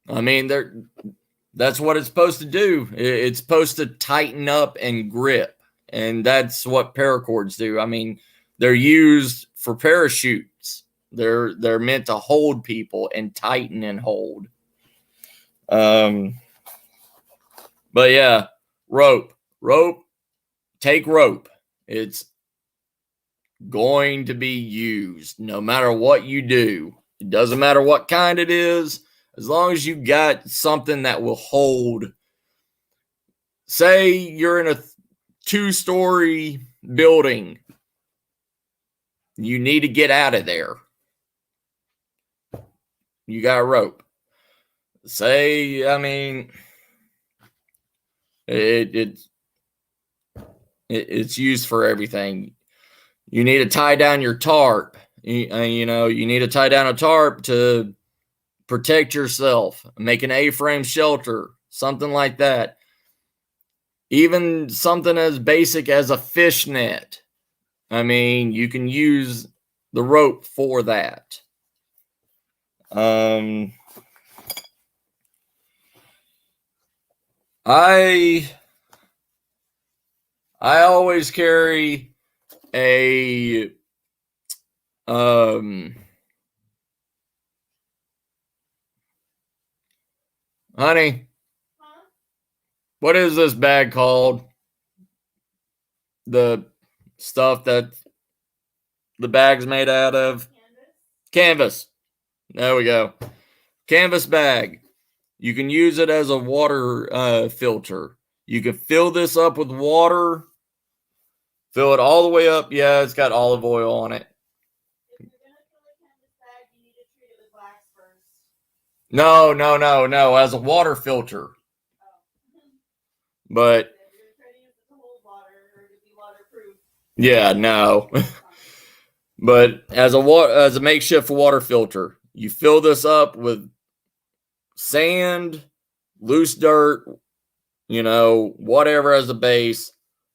Speaker 1: I mean, that's what it's supposed to do. It's supposed to tighten up and grip, and that's what paracords do. I mean, they're used for parachutes. They're meant to hold people and tighten and hold. But yeah, rope, take rope. It's going to be used no matter what you do. It doesn't matter what kind it is, as long as you got something that will hold. Say you're in a 2-story building, you need to get out of there. You got a rope. Say, I mean, it's used for everything. You need to tie down your tarp. You need to tie down a tarp to protect yourself, make an A-frame shelter, something like that. Even something as basic as a fishnet. I mean, you can use the rope for that. I always carry a honey, what is this bag called? The stuff that the bag's made out of? Canvas. There we go. Canvas bag. You can use it as a water filter. You can fill this up with water. Fill it all the way up. Yeah, it's got olive oil on it. No. As a water filter. But yeah, no. But as a makeshift water filter, you fill this up with sand, loose dirt, whatever as a base,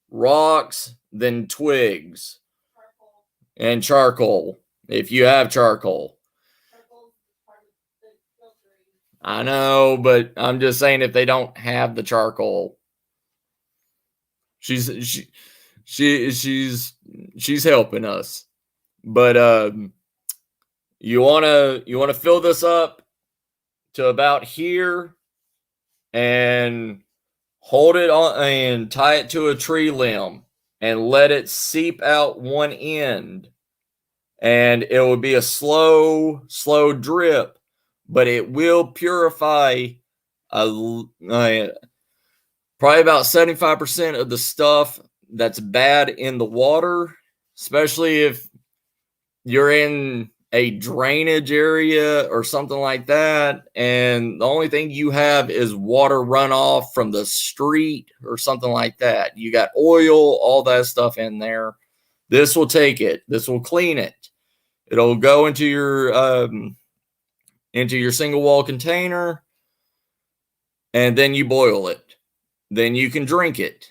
Speaker 1: rocks, then twigs, and charcoal if you have charcoal. I know, but I'm just saying if they don't have the charcoal, she's helping us. But you wanna fill this up to about here and hold it on and tie it to a tree limb and let it seep out one end. And it will be a slow drip, but it will purify probably about 75% of the stuff that's bad in the water, especially if you're in a drainage area or something like that, and the only thing you have is water runoff from the street or something like that. You got oil, all that stuff in there. This will take it. This will clean it. It'll go into your single wall container, and then you boil it. Then you can drink it.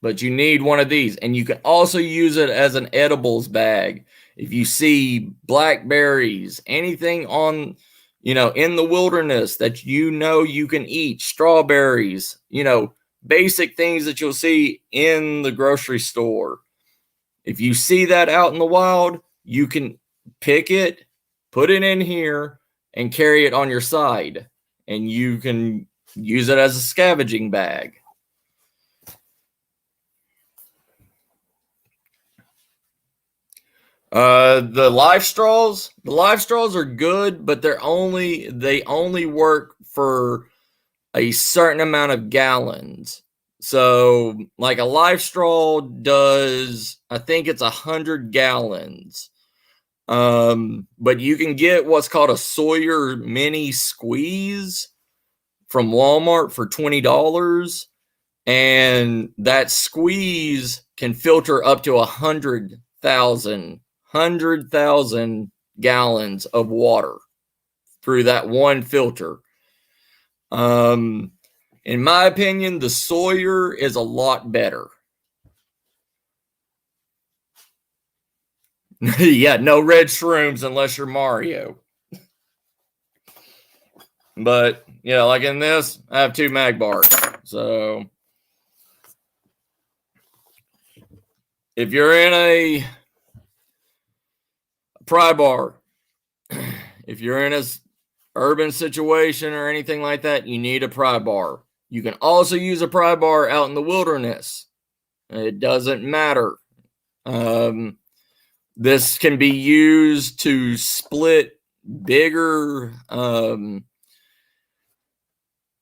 Speaker 1: But you need one of these, and you can also use it as an edibles bag. If you see blackberries, anything on, in the wilderness that you can eat, strawberries, basic things that you'll see in the grocery store. If you see that out in the wild, you can pick it, put it in here, and carry it on your side. And you can use it as a scavenging bag. The life straws are good, but they only work for a certain amount of gallons. So like a life straw does, I think it's 100 gallons. But you can get what's called a Sawyer mini squeeze from Walmart for $20. And that squeeze can filter up to 100,000 gallons of water through that one filter. In my opinion, the Sawyer is a lot better. Yeah, no red shrooms unless you're Mario. But yeah, like in this, I have 2 mag bars. So if you're in a pry bar, if you're in a urban situation or anything like that, you need a pry bar. You can also use a pry bar out in the wilderness. It doesn't matter. This can be used to split bigger.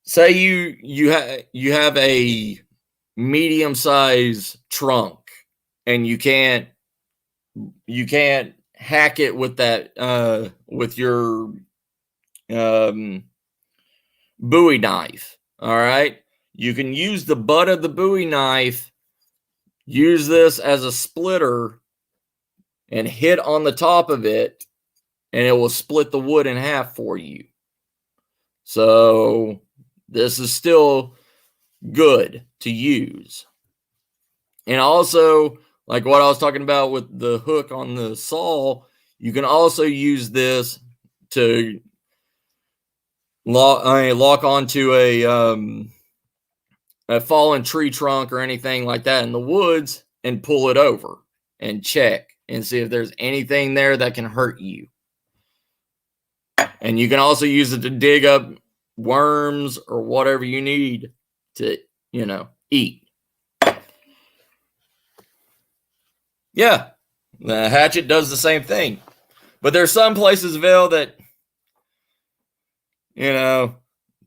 Speaker 1: Say you have a medium size trunk, and you can't hack it with that with your Bowie knife. All right, you can use the butt of the Bowie knife, use this as a splitter, and hit on the top of it, and it will split the wood in half for you. So this is still good to use. And also, like what I was talking about with the hook on the saw, you can also use this to lock onto a fallen tree trunk or anything like that in the woods and pull it over and check and see if there's anything there that can hurt you. And you can also use it to dig up worms or whatever you need to, eat. Yeah, the hatchet does the same thing. But there's some places, Vail, that,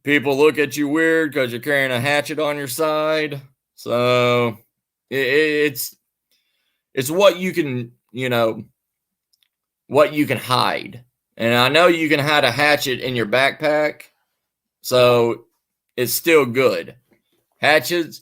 Speaker 1: people look at you weird because you're carrying a hatchet on your side. So it's what you can, what you can hide. And I know you can hide a hatchet in your backpack. So it's still good. Hatchets,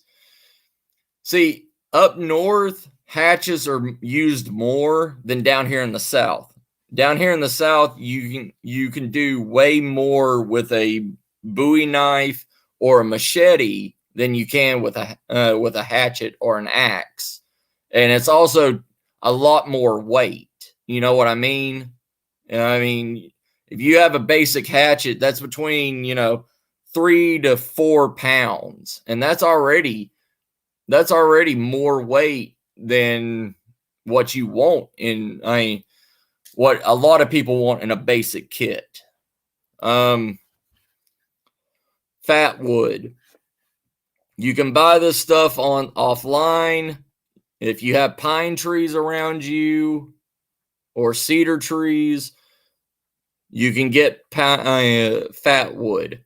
Speaker 1: see, up north, hatchets are used more than down here in the South. Down here in the South, you can do way more with a Bowie knife or a machete than you can with a hatchet or an axe, and it's also a lot more weight. You know what I mean? I mean, if you have a basic hatchet, that's between 3 to 4 pounds, and that's already more weight than what you want in. I mean, what a lot of people want in a basic kit. Fat wood. You can buy this stuff on offline. If you have pine trees around you or cedar trees, you can get fat wood.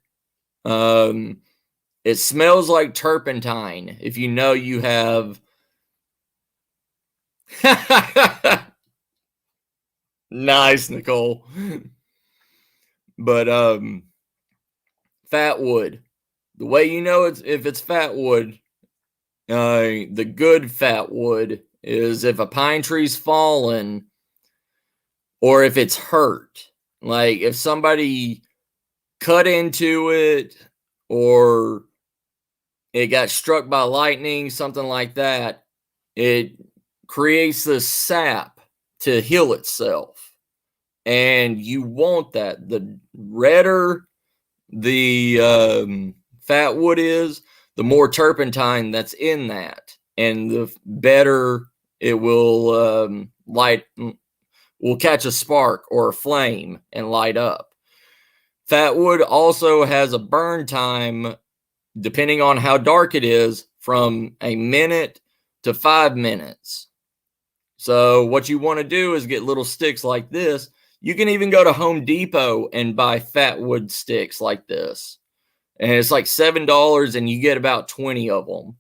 Speaker 1: It smells like turpentine if you know you have. Nice, Nicole. But fat wood. The way you know if it's fat wood, the good fat wood is if a pine tree's fallen or if it's hurt. Like if somebody cut into it or it got struck by lightning, something like that, it creates this sap to heal itself. And you want that. The redder the fat wood is, the more turpentine that's in that, and the better it will will catch a spark or a flame and light up. Fat wood also has a burn time, depending on how dark it is, from a minute to 5 minutes. So what you want to do is get little sticks like this. You can even go to Home Depot and buy fat wood sticks like this. And it's like $7 and you get about 20 of them.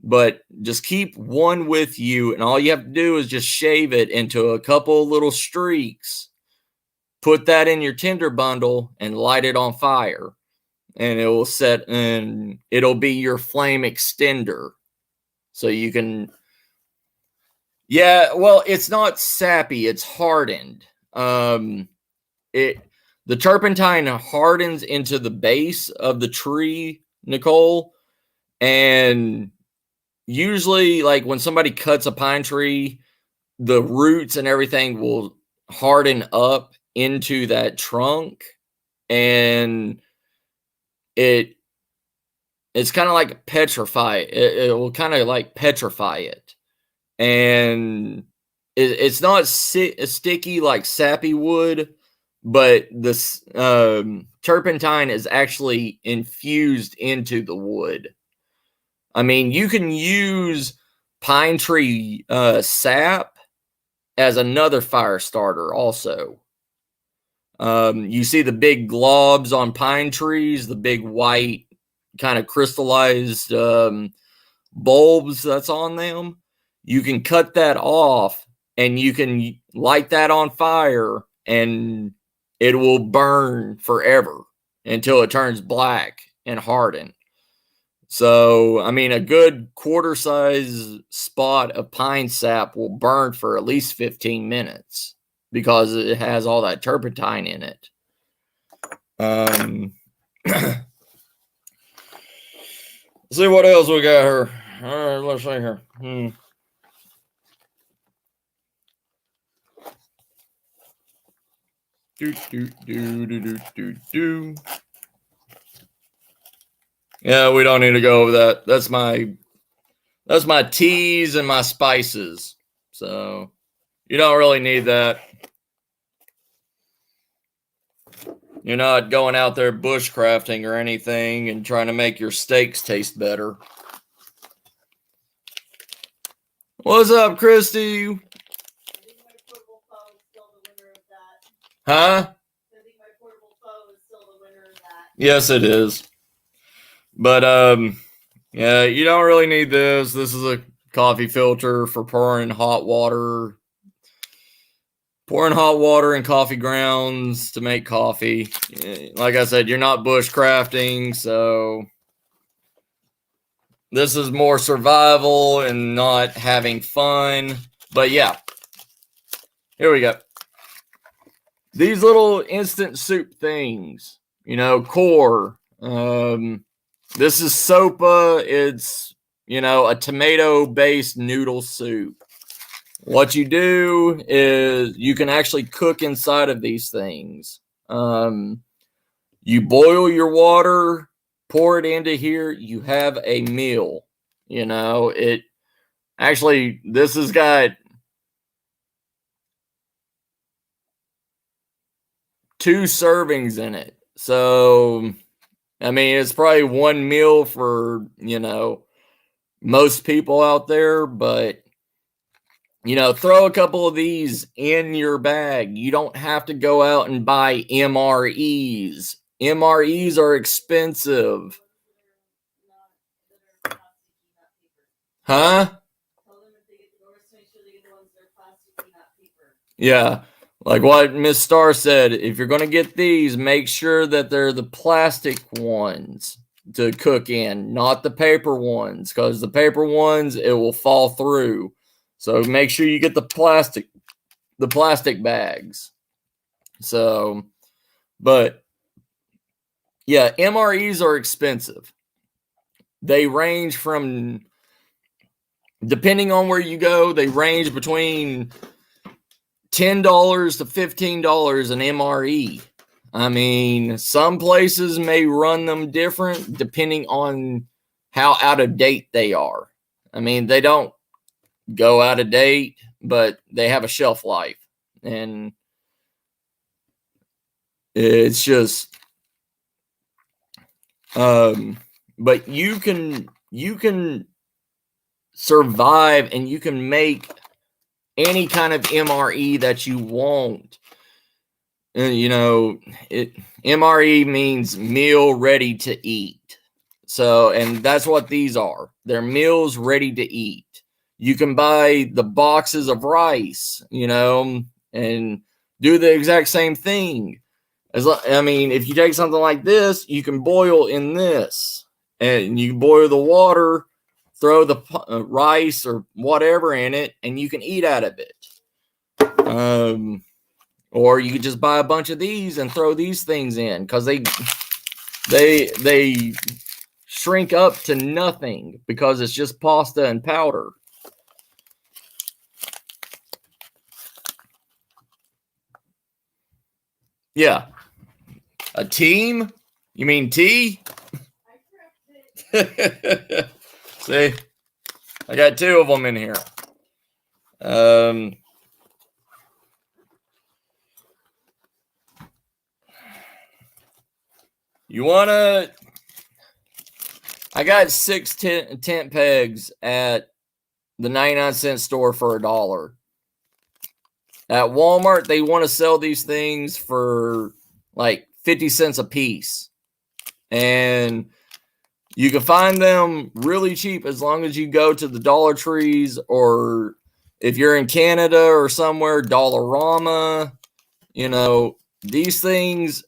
Speaker 1: But just keep one with you, and all you have to do is just shave it into a couple little streaks. Put that in your tinder bundle and light it on fire. And it will set, and it'll be your flame extender. So you can, yeah, well, it's not sappy, it's hardened. The turpentine hardens into the base of the tree, Nicole, and usually, like when somebody cuts a pine tree, the roots and everything will harden up into that trunk, and it's kind of like petrify it will kind of like petrify it, and it's not sticky like sappy wood, but this turpentine is actually infused into the wood. I mean, you can use pine tree sap as another fire starter also. You see the big globs on pine trees, the big white kind of crystallized bulbs that's on them. You can cut that off and you can light that on fire and it will burn forever until it turns black and harden. So, I mean, a good quarter size spot of pine sap will burn for at least 15 minutes because it has all that turpentine in it. See what else we got here. All right, let's see here. Yeah, we don't need to go over that. That's my teas and my spices. So you don't really need that. You're not going out there bushcrafting or anything and trying to make your steaks taste better. What's up, Christy?
Speaker 2: I think my portable phone is still the winner of that.
Speaker 1: Huh?
Speaker 2: I think my portable phone is still the winner of that.
Speaker 1: Yes, it is. But yeah, you don't really need this. This is a coffee filter for pouring hot water. Pouring hot water and coffee grounds to make coffee. Like I said, you're not bushcrafting, so This is more survival and not having fun. But yeah, here we go. These little instant soup things, you know, core. This is Sopa. It's, you know, a tomato-based noodle soup. What you do is you can actually cook inside of these things. You boil your water, pour it into here, you have a meal. You know, it actually, this has got 2 servings in it. So, I mean, it's probably one meal for, you know, most people out there, but you know, throw a couple of these in your bag. You don't have to go out and buy MREs. MREs are expensive. Huh? Yeah. Like what Miss Star said, if you're going to get these, make sure that they're the plastic ones to cook in, not the paper ones, because the paper ones, it will fall through. So make sure you get the plastic bags. So, but yeah, MREs are expensive. They range from, depending on where you go, they range between $10 to $15 an MRE. I mean, some places may run them different depending on how out of date they are. I mean, they don't go out of date, but they have a shelf life. And it's just, but you can survive and you can make any kind of MRE that you want. And you know, MRE means meal ready to eat. So, and that's what these are. They're meals ready to eat. You can buy the boxes of rice, you know, and do the exact same thing. I mean, if you take something like this, you can boil in this, and you boil the water, throw the rice or whatever in it, and you can eat out of it. Or you could just buy a bunch of these and throw these things in because they shrink up to nothing because it's just pasta and powder. Yeah. A team? You mean tea? See, I got 2 of them in here. You wanna? I got 6 tent pegs at the 99-cent store for $1. At Walmart, they want to sell these things for like 50 cents a piece. And you can find them really cheap as long as you go to the Dollar Trees, or if you're in Canada or somewhere, Dollarama. You know, these things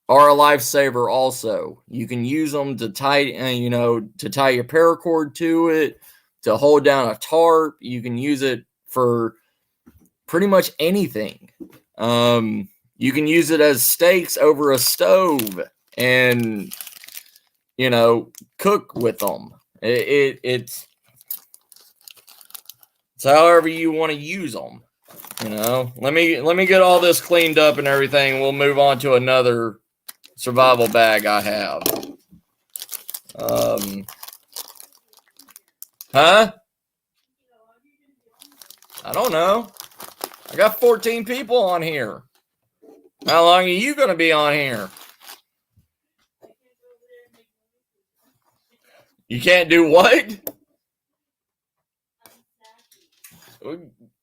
Speaker 1: are a lifesaver also. You can use them to tie, you know, to tie your paracord to it, to hold down a tarp. You can use it for pretty much anything. You can use it as steaks over a stove and, you know, cook with them. It's however you want to use them. You know, let me get all this cleaned up and everything. We'll move on to another survival bag I have. Huh? I don't know. I got 14 people on here. How long are you going to be on here? You can't do what?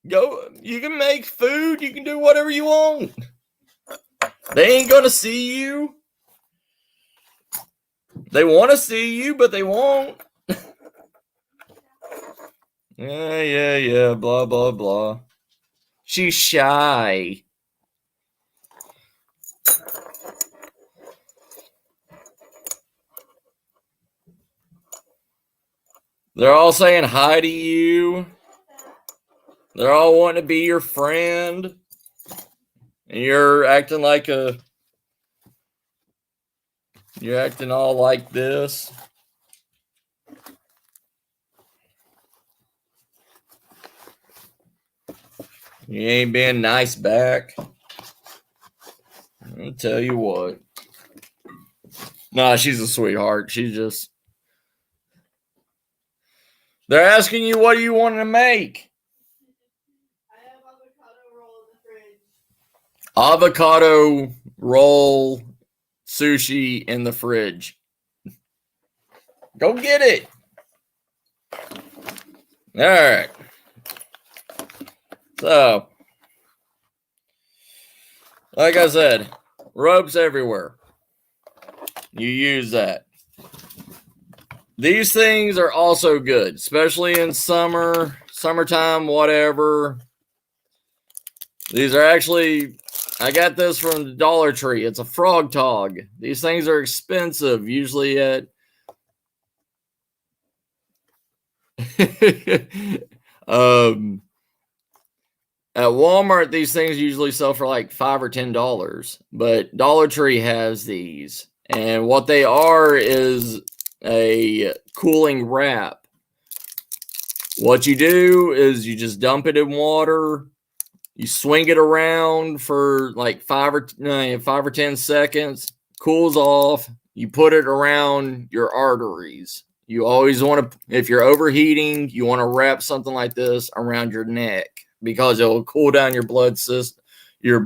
Speaker 1: Go. You can make food. You can do whatever you want. They ain't going to see you. They want to see you, but they won't. Yeah. Blah, blah, blah. She's shy. They're all saying hi to you. They're all wanting to be your friend. And you're acting like you're acting all like this. You ain't being nice back. I'll tell you what. Nah, she's a sweetheart. She's just. They're asking you what do you want to make?
Speaker 2: I have avocado roll in the fridge.
Speaker 1: Avocado roll sushi in the fridge. Go get it. All right. So, like I said, ropes everywhere. You use that. These things are also good, especially in summertime, whatever. These are actually, I got this from the Dollar Tree. It's a frog tog. These things are expensive, usually at at Walmart, these things usually sell for like $5 or $10, but Dollar Tree has these. And what they are is a cooling wrap. What you do is you just dump it in water, you swing it around for like 5 or 10 seconds, cools off, you put it around your arteries. You always want to, if you're overheating, you want to wrap something like this around your neck because it will cool down your blood system, and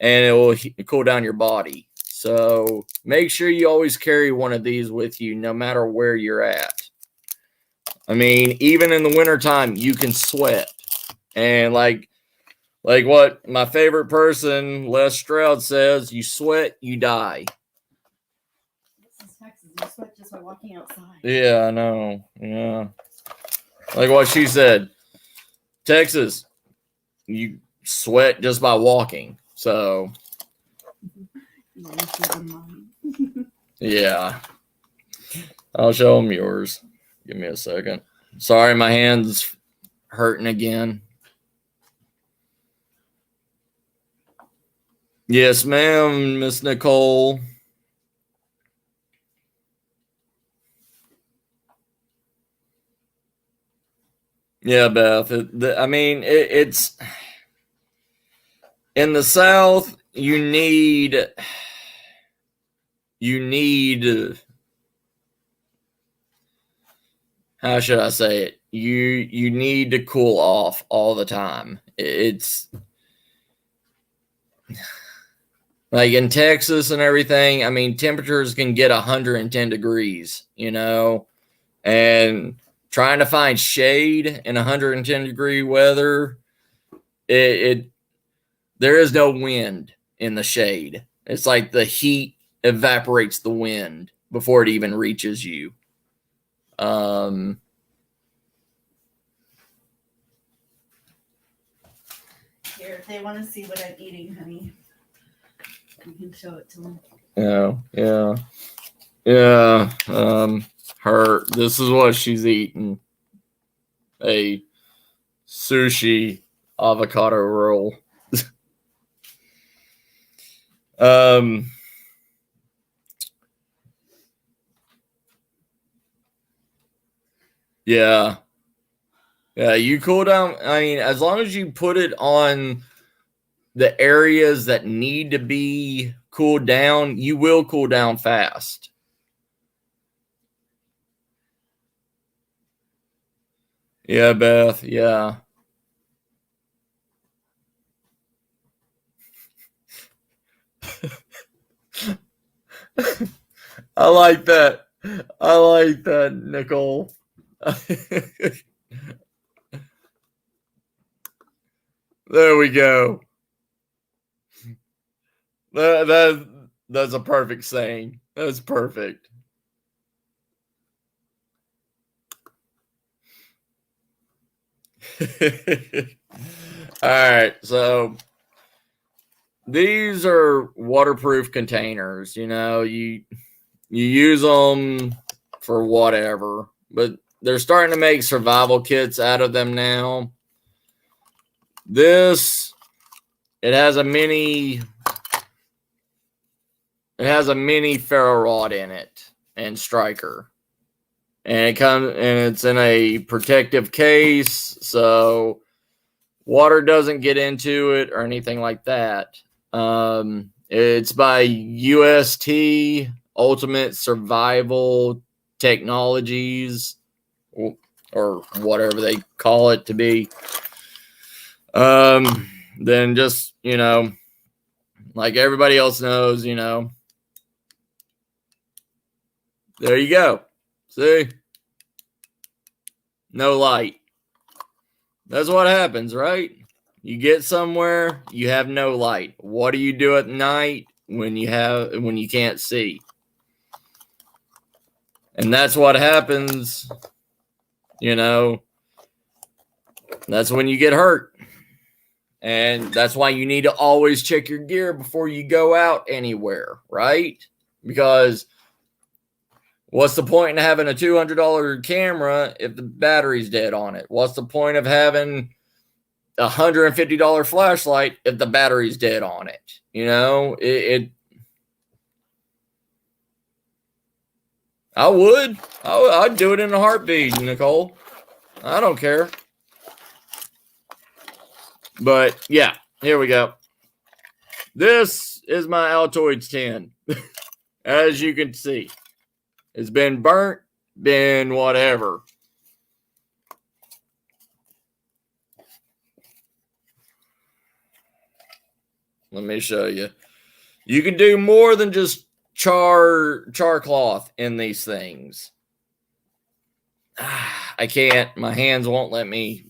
Speaker 1: it will cool down your body. So make sure you always carry one of these with you no matter where you're at. I mean, even in the wintertime, you can sweat. And like what my favorite person, Les Stroud, says, you sweat, you die.
Speaker 3: This is Texas. You sweat just by walking outside.
Speaker 1: Yeah, I know. Yeah. Like what she said. Texas, you sweat just by walking. So, yeah. I'll show them yours. Give me a second. Sorry, my hand's hurting again. Yes, ma'am, Miss Nicole. Yeah, Beth. It's in the South. You need. How should I say it? You need to cool off all the time. It's like in Texas and everything. I mean, temperatures can get 110 degrees. And trying to find shade in 110-degree weather, there is no wind in the shade. It's like the heat evaporates the wind before it even reaches you.
Speaker 3: Here, if they want to see what I'm eating, honey, you can show it to them.
Speaker 1: Yeah. This is what she's eating. A sushi avocado roll. Yeah. Yeah, you cool down. I mean, as long as you put it on the areas that need to be cooled down, you will cool down fast. Yeah, Beth. Yeah. I like that. I like that, Nicole. There we go. That's a perfect saying. That's perfect. All right, so these are waterproof containers. You use them for whatever, but they're starting to make survival kits out of them now. This, it has a mini ferro rod in it and striker. And it's in a protective case, so water doesn't get into it or anything like that. It's by UST Ultimate Survival Technologies, or whatever they call it to be. Then just, like everybody else knows, there you go. See? No light. That's what happens, right? You get somewhere, you have no light. What do you do at night when you can't see? And that's what happens, that's when you get hurt. And that's why you need to always check your gear before you go out anywhere, right? Because what's the point in having a $200 camera if the battery's dead on it? What's the point of having a $150 flashlight if the battery's dead on it? I'd do it in a heartbeat, Nicole. I don't care. But yeah, here we go. This is my Altoids 10. As you can see, it's been burnt, been whatever. Let me show you. You can do more than just char cloth in these things. I can't. My hands won't let me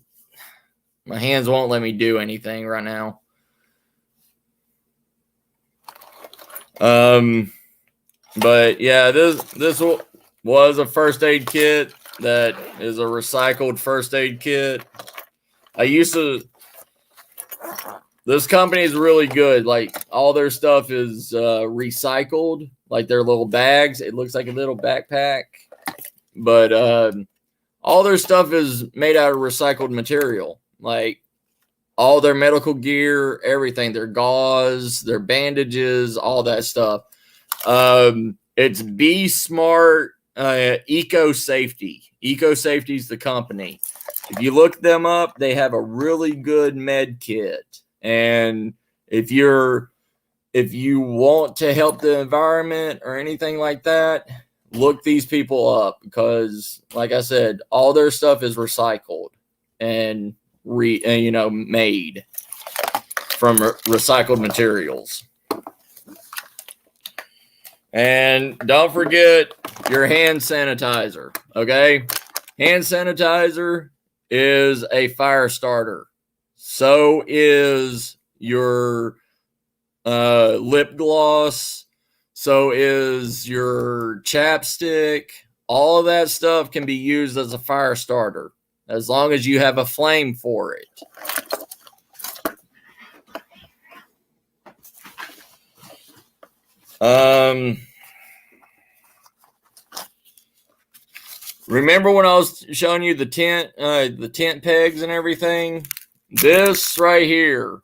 Speaker 1: do anything right now. But yeah, this was a first aid kit that is a recycled first aid kit. This company is really good. Like, all their stuff is recycled, like their little bags. It looks like a little backpack, but all their stuff is made out of recycled material. Like, all their medical gear, everything, their gauze, their bandages, all that stuff. It's Be Smart Eco Safety. Eco Safety is the company. If you look them up, they have a really good med kit. And if you want to help the environment or anything like that, look these people up, because, like I said, all their stuff is recycled and made from recycled materials. And don't forget your hand sanitizer, okay? Hand sanitizer is a fire starter. So is your lip gloss. So is your chapstick. All of that stuff can be used as a fire starter, as long as you have a flame for it. Remember when I was showing you the tent pegs and everything? This right here.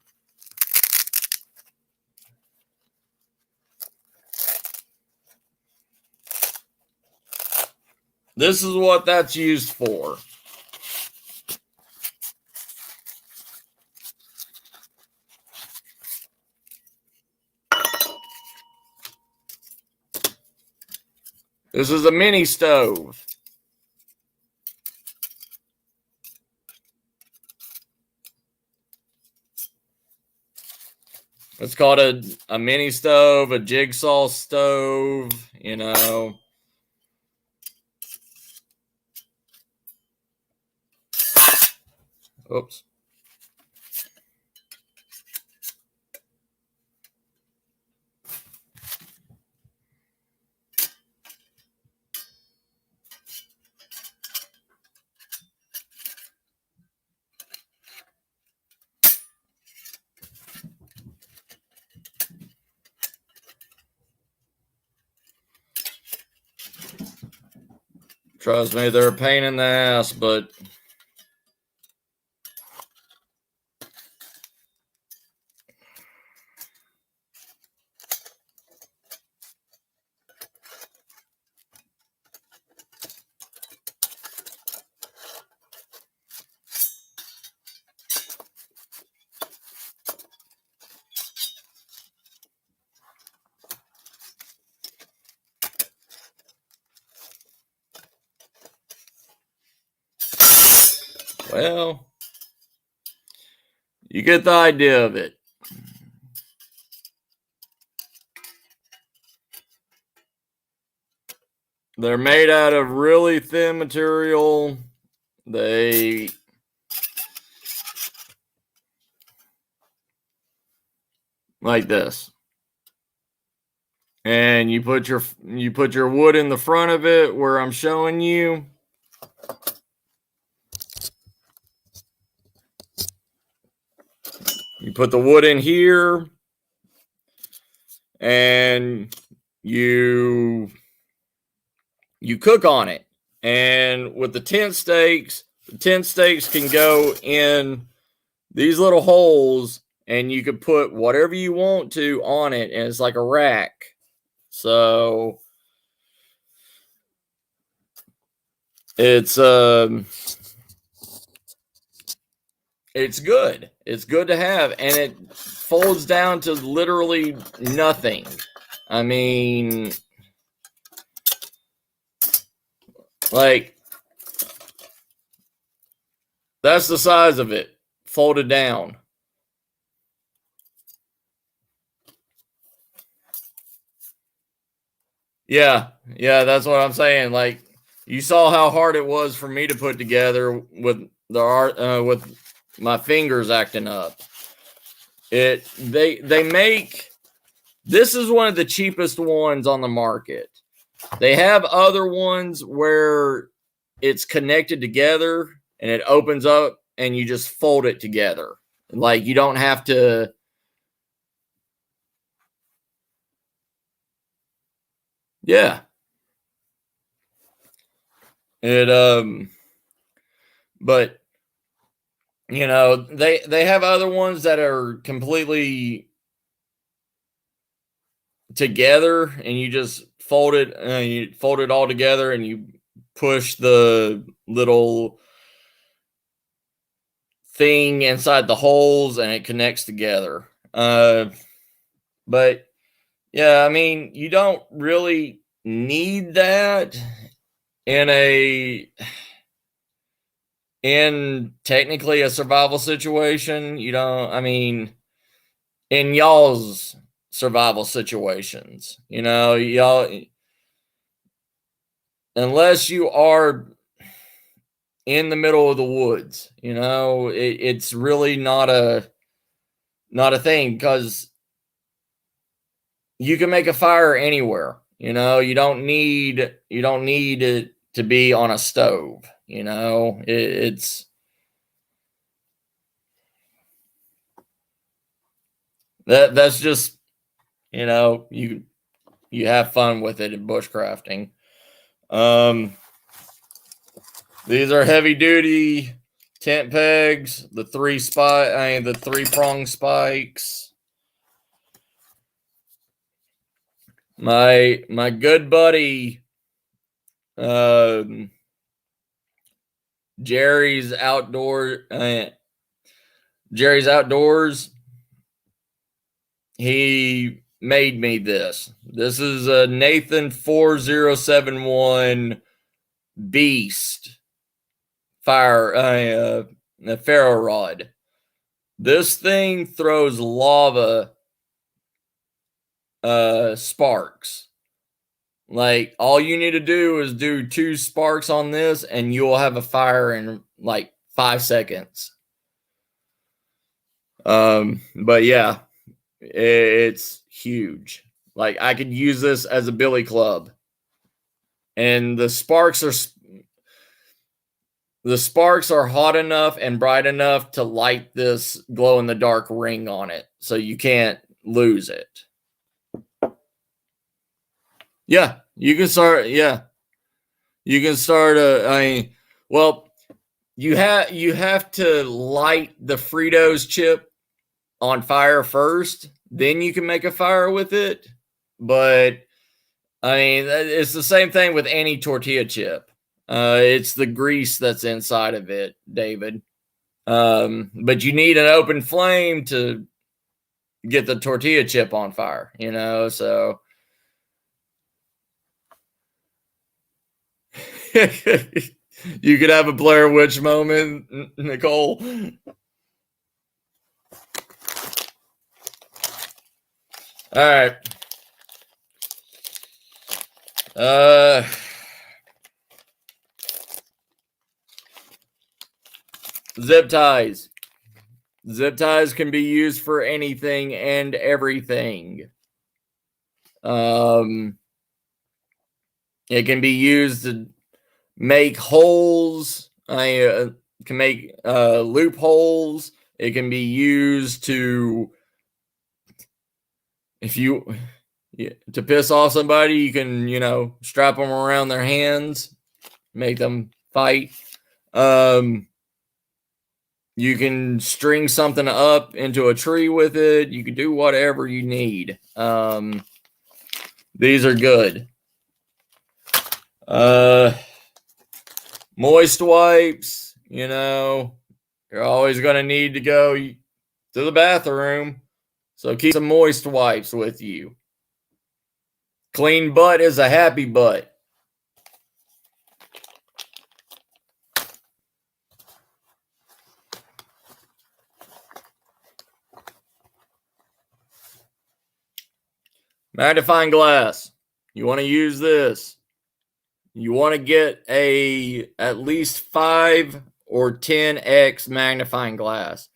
Speaker 1: This is what that's used for. This is a mini stove. It's called a mini stove, a jigsaw stove, Oops. Trust me, they're a pain in the ass, but well, you get the idea of it. They're made out of really thin material. They like this. And you put your wood in the front of it where I'm showing you. You put the wood in here and you cook on it. And with the tent stakes can go in these little holes and you could put whatever you want to on it, and it's like a rack. So it's good. It's good to have, and it folds down to literally nothing. I mean, like, that's the size of it, folded down. Yeah, that's what I'm saying. Like, you saw how hard it was for me to put together with the art, with my fingers acting up. They make, this is one of the cheapest ones on the market. They have other ones where it's connected together and it opens up and you just fold it together. Like, you don't have to. Yeah. But you know, they have other ones that are completely together and you just fold it all together and you push the little thing inside the holes and it connects together. But yeah, I mean, you don't really need that in technically a survival situation. You don't, I mean, in y'all's survival situations, you know, y'all, unless you are in the middle of the woods, you know, it's really not a thing, because you can make a fire anywhere. You know, you don't need it to be on a stove. You know, that's just, you know, you have fun with it in bushcrafting. These are heavy duty tent pegs, the three prong spikes. My good buddy Jerry's Outdoors, he made me this. This is a Nathan 4071 Beast fire, a ferro rod. This thing throws lava sparks. Like, all you need to do is do 2 sparks on this and you'll have a fire in like 5 seconds. But yeah, it's huge. Like, I could use this as a billy club. And the sparks are hot enough and bright enough to light this glow in the dark ring on it, so you can't lose it. Yeah, you can start. Yeah, You can start well, you have to light the Fritos chip on fire first, then you can make a fire with it. But I mean, it's the same thing with any tortilla chip. It's the grease that's inside of it, David. But you need an open flame to get the tortilla chip on fire, so you could have a Blair Witch moment, Nicole. All right. Zip ties. Zip ties can be used for anything and everything. It can be used to make holes. Can make loopholes. It can be used to, to piss off somebody, you can, strap them around their hands, make them fight. You can string something up into a tree with it. You can do whatever you need. These are good. Moist wipes, you're always going to need to go to the bathroom. So keep some moist wipes with you. Clean butt is a happy butt. Magnifying glass. You want to use this. You want to get at least 5 or 10x magnifying glass.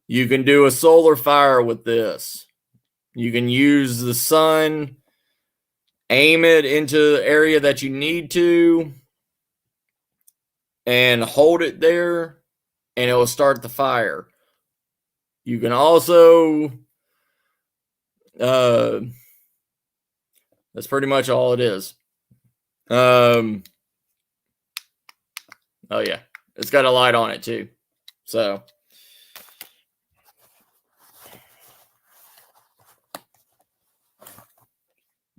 Speaker 1: You can do a solar fire with this. You can use the sun, aim it into the area that you need to, and hold it there, and it will start the fire. You can also, that's pretty much all it is. Oh yeah, it's got a light on it too. So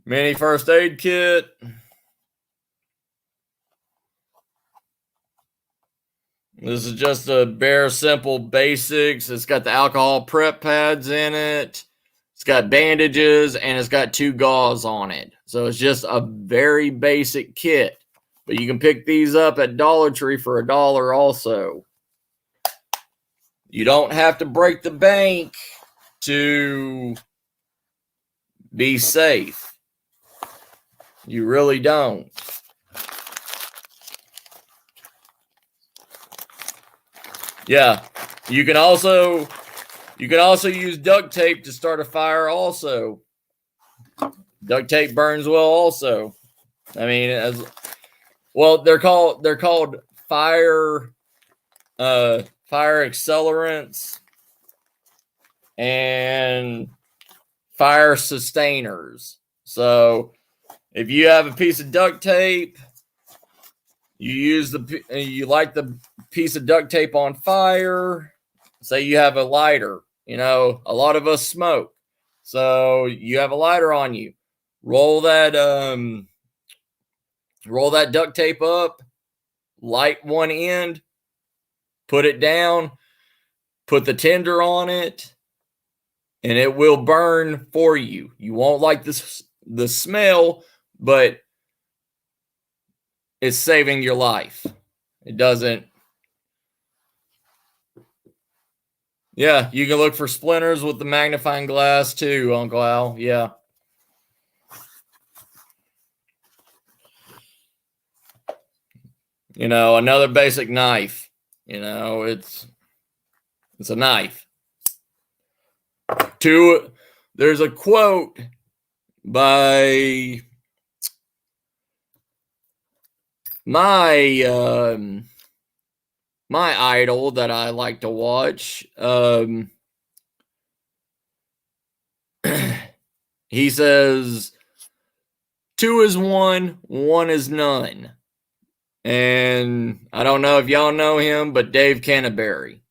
Speaker 1: mini first aid kit. This is just a bare, simple basics. It's got the alcohol prep pads in it. It's got bandages, and it's got 2 gauze on it. So it's just a very basic kit. But you can pick these up at Dollar Tree for $1 also. You don't have to break the bank to be safe. You really don't. Yeah, you can also use duct tape to start a fire also. Duct tape burns well also. I mean, they're called fire accelerants and fire sustainers. So if you have a piece of duct tape, you light the piece of duct tape on fire. Say you have a lighter. A lot of us smoke, so you have a lighter on you. Roll that duct tape up, light one end, put it down, put the tinder on it, and it will burn for you. You won't like the smell, but it's saving your life. It doesn't. Yeah, you can look for splinters with the magnifying glass too, Uncle Al. Yeah. Another basic knife. It's a knife. There's a quote by my idol that I like to watch. He says, 2 is 1, 1 is none. And I don't know if y'all know him, but Dave Canterbury.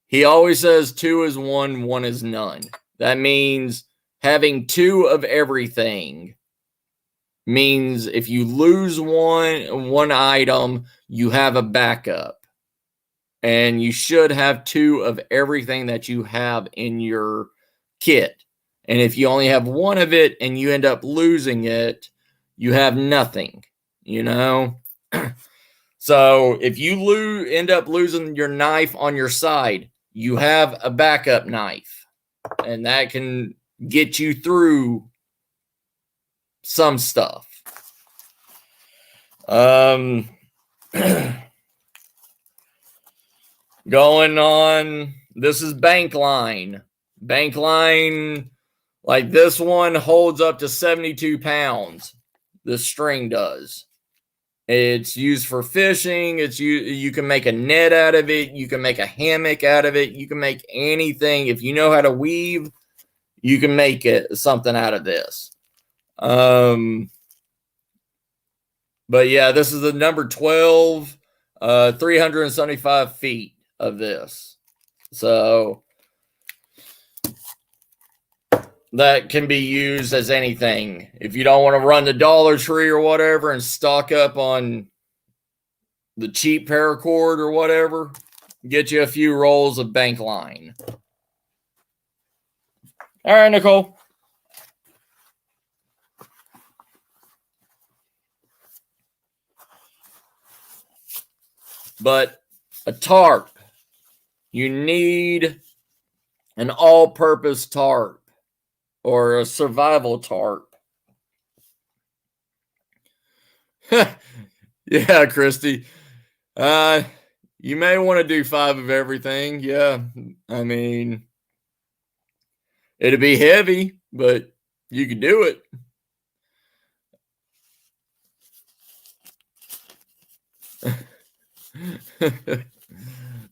Speaker 1: He always says 2 is 1, 1 is none. That means having 2 of everything means if you lose one item, you have a backup. And you should have 2 of everything that you have in your kit. And if you only have 1 of it and you end up losing it, you have nothing, you know? So if you end up losing your knife on your side, you have a backup knife. And that can get you through some stuff. Going on, this is bank line. Bank line, like this one holds up to 72 pounds. The string does. It's used for fishing. You can make a net out of it. You can make a hammock out of it. You can make anything. If you know how to weave, you can make something out of this. But yeah, this is the number 12, 375 feet of this. So that can be used as anything. If you don't want to run the Dollar Tree or whatever and stock up on the cheap paracord or whatever, get you a few rolls of bank line. All right, Nicole. But a tarp, you need an all-purpose tarp or a survival tarp. Yeah, Christy. You may want to do 5 of everything. Yeah, I mean, it'd be heavy, but you could do it.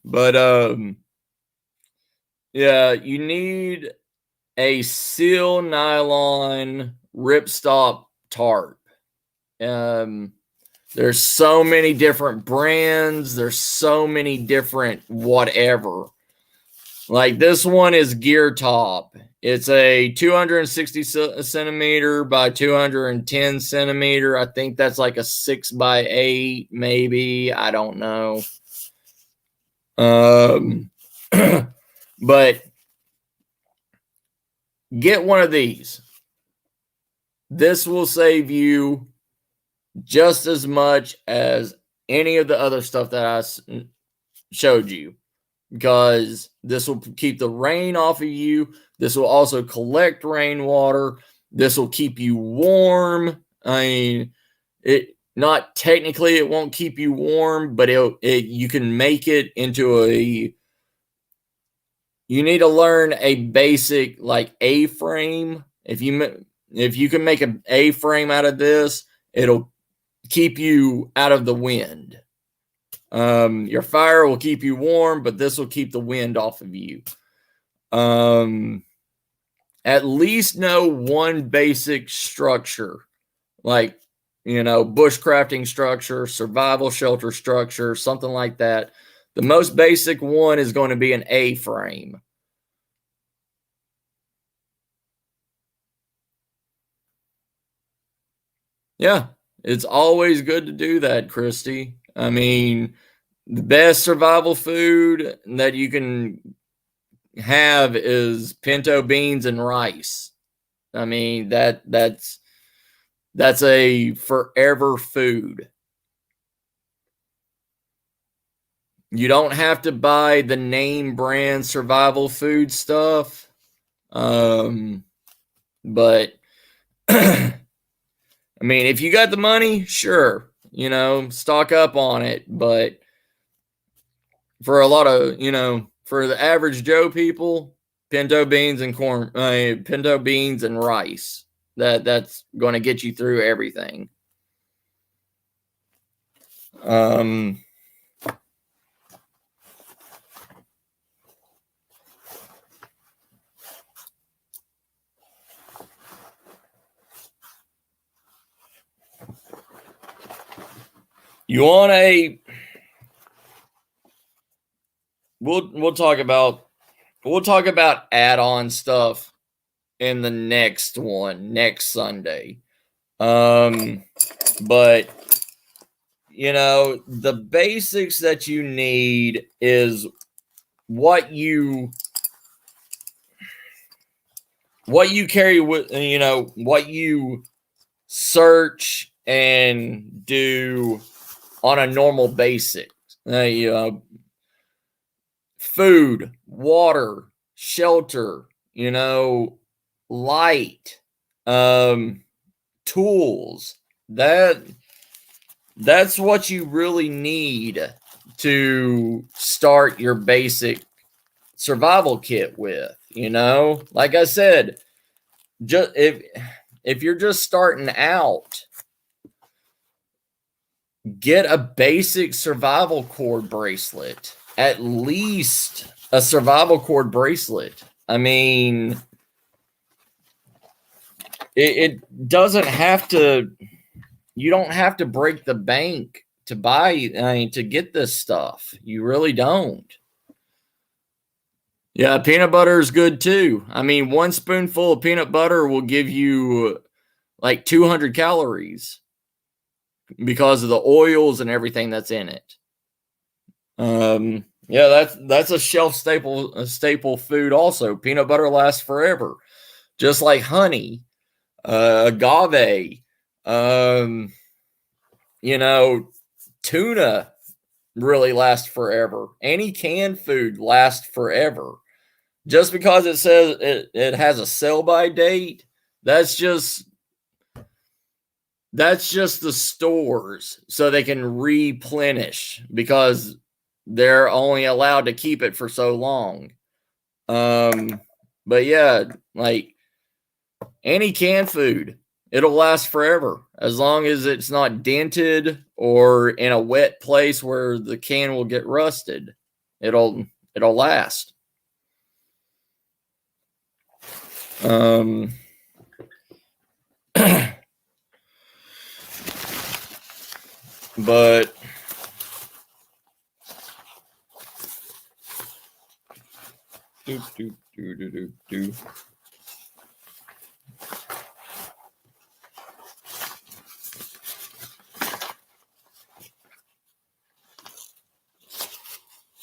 Speaker 1: But yeah, you need a seal nylon ripstop tarp. There's so many different brands. There's so many different whatever. Like this one is Gear Top. It's a 260 centimeter by 210 centimeter. I think that's like a 6x8, maybe. I don't know. But get one of these. This will save you just as much as any of the other stuff that I showed you, because this will keep the rain off of you. This will also collect rainwater. This will keep you warm. I mean, it won't keep you warm, but you can make it into you need to learn a basic like A-frame. If you can make an A-frame out of this, it'll keep you out of the wind. Your fire will keep you warm, but this will keep the wind off of you. At least know one basic structure, like, bushcrafting structure, survival shelter structure, something like that. The most basic one is going to be an A-frame. Yeah, it's always good to do that, Christy. I mean, the best survival food that you can have is pinto beans and rice. I mean, that's a forever food. You don't have to buy the name brand survival food stuff. But I mean, if you got the money, sure, stock up on it. But for a lot of, for the average Joe people, pinto beans and pinto beans and rice. That's going to get you through everything. You want a we'll talk about add-on stuff in the next one next Sunday. But you know, the basics that you need is what you carry with, you know, what you search and do on a normal basic. You know, food, water, shelter, you know, light, tools. That's what you really need to start your basic survival kit with, you know. Like I said, just if you're just starting out, get a basic survival cord bracelet. At least a survival cord bracelet. I mean, it doesn't have to, you don't have to break the bank to buy, I mean, to get this stuff. You really don't. Yeah, peanut butter is good too. I mean, one spoonful of peanut butter will give you like 200 calories because of the oils and everything that's in it. Yeah, that's a shelf staple food also. Peanut butter lasts forever. Just like honey, agave, you know, tuna really lasts forever. Any canned food lasts forever. Just because it says it has a sell-by date, that's just the stores so they can replenish because they're only allowed to keep it for so long. But yeah, like any canned food, it'll last forever as long as it's not dented or in a wet place where the can will get rusted. It'll last. But do.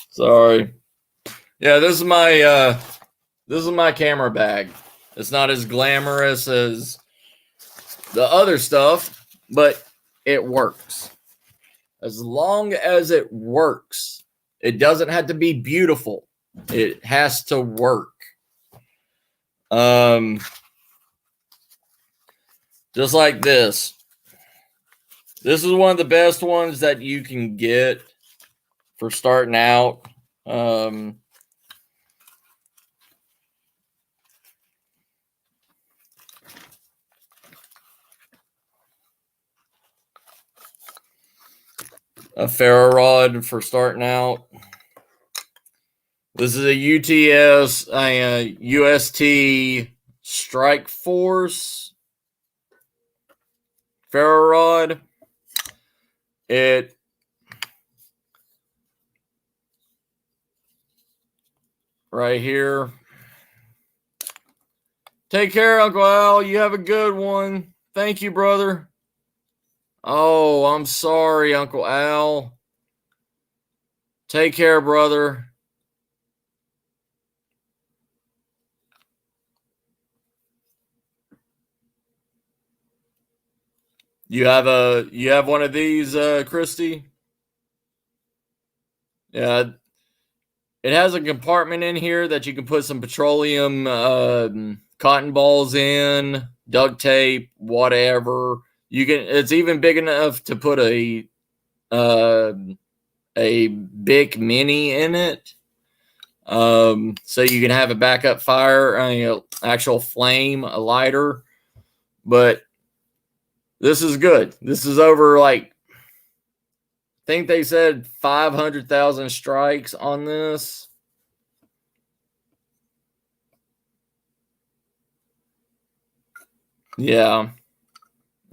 Speaker 1: Sorry. Yeah, this is my camera bag. It's not as glamorous as the other stuff, but it works. As long as it works, it doesn't have to be beautiful. It has to work. Just like this. This is one of the best ones that you can get for starting out. A ferro rod for starting out. This is a UTS, UST Strike Force ferro rod. It right here. Take care, Uncle Al. You have a good one. Thank you, brother. Oh, I'm sorry, Uncle Al. Take care, brother. You have one of these, Christy? Yeah. It has a compartment in here that you can put some petroleum cotton balls in, duct tape, whatever. You can. It's even big enough to put a Bic Mini in it, so you can have a backup fire, actual flame, a lighter. But this is good. This is over like, I think they said 500,000 strikes on this. Yeah,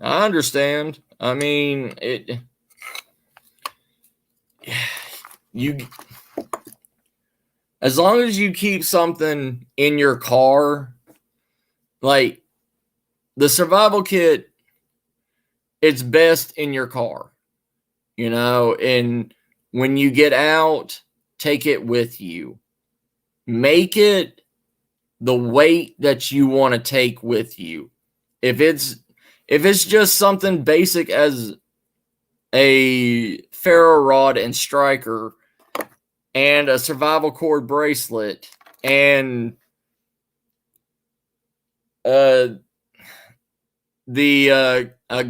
Speaker 1: I understand. I mean, as long as you keep something in your car, like the survival kit, it's best in your car, and when you get out, take it with you. Make it the weight that you want to take with you. If it's just something basic as a ferro rod and striker and a survival cord bracelet and a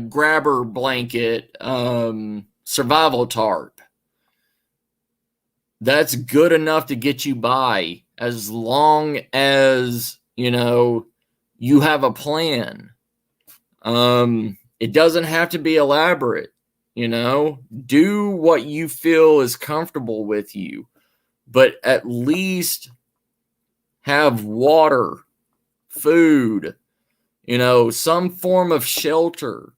Speaker 1: grabber blanket, survival tarp, that's good enough to get you by, as long as you have a plan. It doesn't have to be elaborate. Do what you feel is comfortable with you, but at least have water, food, some form of shelter.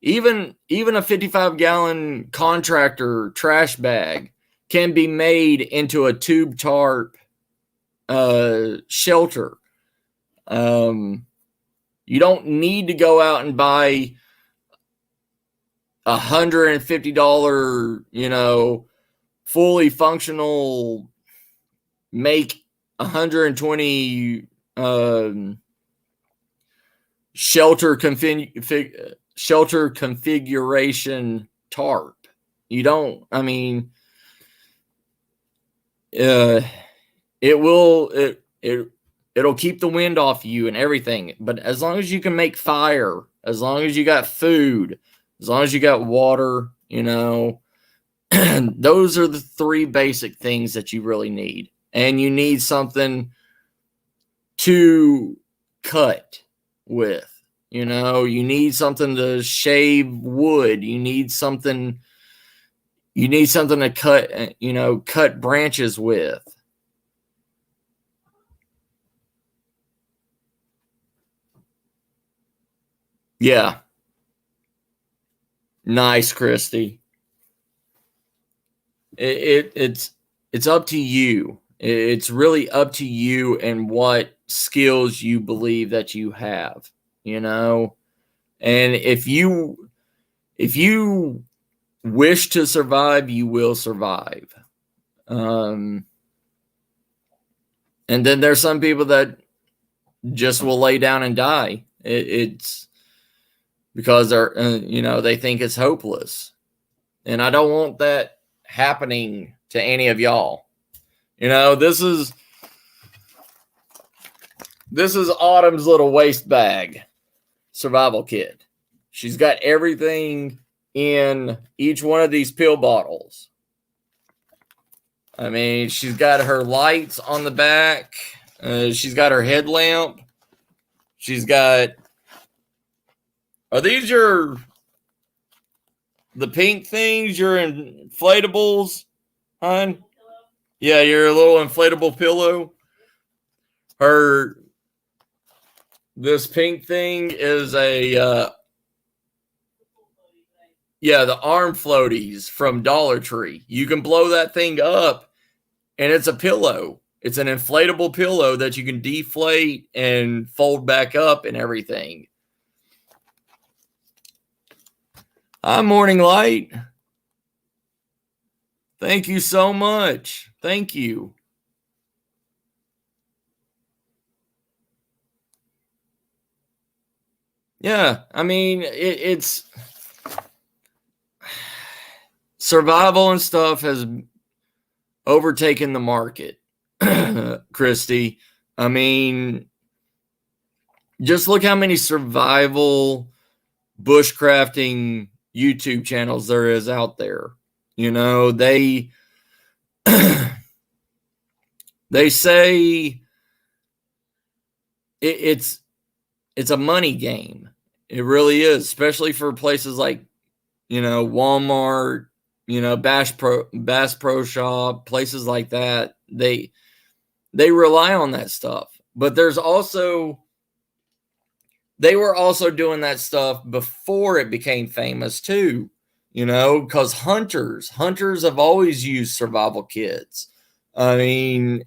Speaker 1: Even a 55-gallon contractor trash bag can be made into a tube tarp shelter. You don't need to go out and buy $150, fully functional, make 120 shelter configuration tarp. You don't. I mean, it'll keep the wind off you and everything. But as long as you can make fire, as long as you got food, as long as you got water, those are the three basic things that you really need. And you need something to cut with. You need something to shave wood. You need something to cut branches with. Yeah. Nice, Christy. It's up to you. It's really up to you and what skills you believe that you have, and if you wish to survive, you will survive. And then there's some people that just will lay down and die. It's because they think it's hopeless. And I don't want that happening to any of y'all. This is Autumn's little waste bag survival kit. She's got everything in each one of these pill bottles. I mean, she's got her lights on the back. She's got her headlamp. She's got... Are these the pink things, your inflatables, hon? Yeah, your little inflatable pillow. This pink thing is the arm floaties from Dollar Tree. You can blow that thing up, and it's a pillow. It's an inflatable pillow that you can deflate and fold back up and everything. Hi, Morning Light. Thank you so much. Thank you. Yeah, I mean, it's survival and stuff has overtaken the market, Christy. I mean, just look how many survival bushcrafting YouTube channels there is out there. They say it's a money game. It really is, especially for places like, Walmart, Bass Pro Shop, places like that. They rely on that stuff. But they were also doing that stuff before it became famous too. because hunters have always used survival kits. I mean,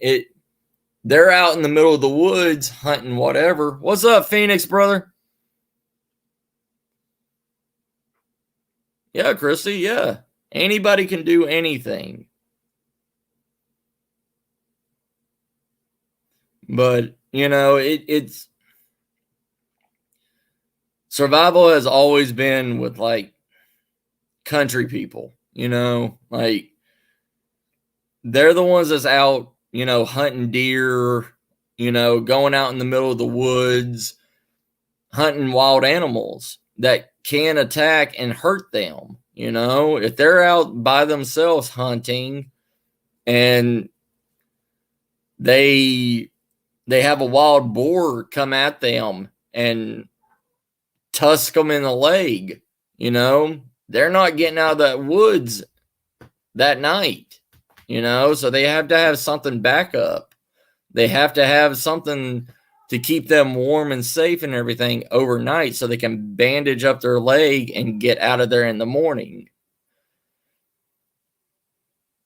Speaker 1: they're out in the middle of the woods hunting whatever. What's up, Phoenix, brother? Yeah, Christy, yeah. Anybody can do anything. But, it's survival has always been with like country people, like they're the ones that's out, hunting deer, going out in the middle of the woods, hunting wild animals that can attack and hurt them. If they're out by themselves hunting and they have a wild boar come at them and tusk them in the leg, they're not getting out of that woods that night, so they have to have something back up. They have to have something to keep them warm and safe and everything overnight so they can bandage up their leg and get out of there in the morning.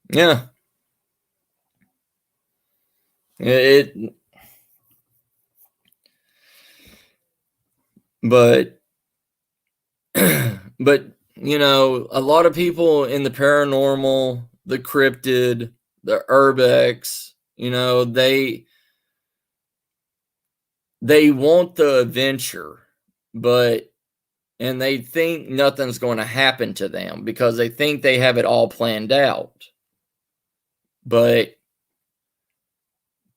Speaker 1: Yeah. But a lot of people in the paranormal, the cryptid, the urbex, they want the adventure, and they think nothing's going to happen to them because they think they have it all planned out. But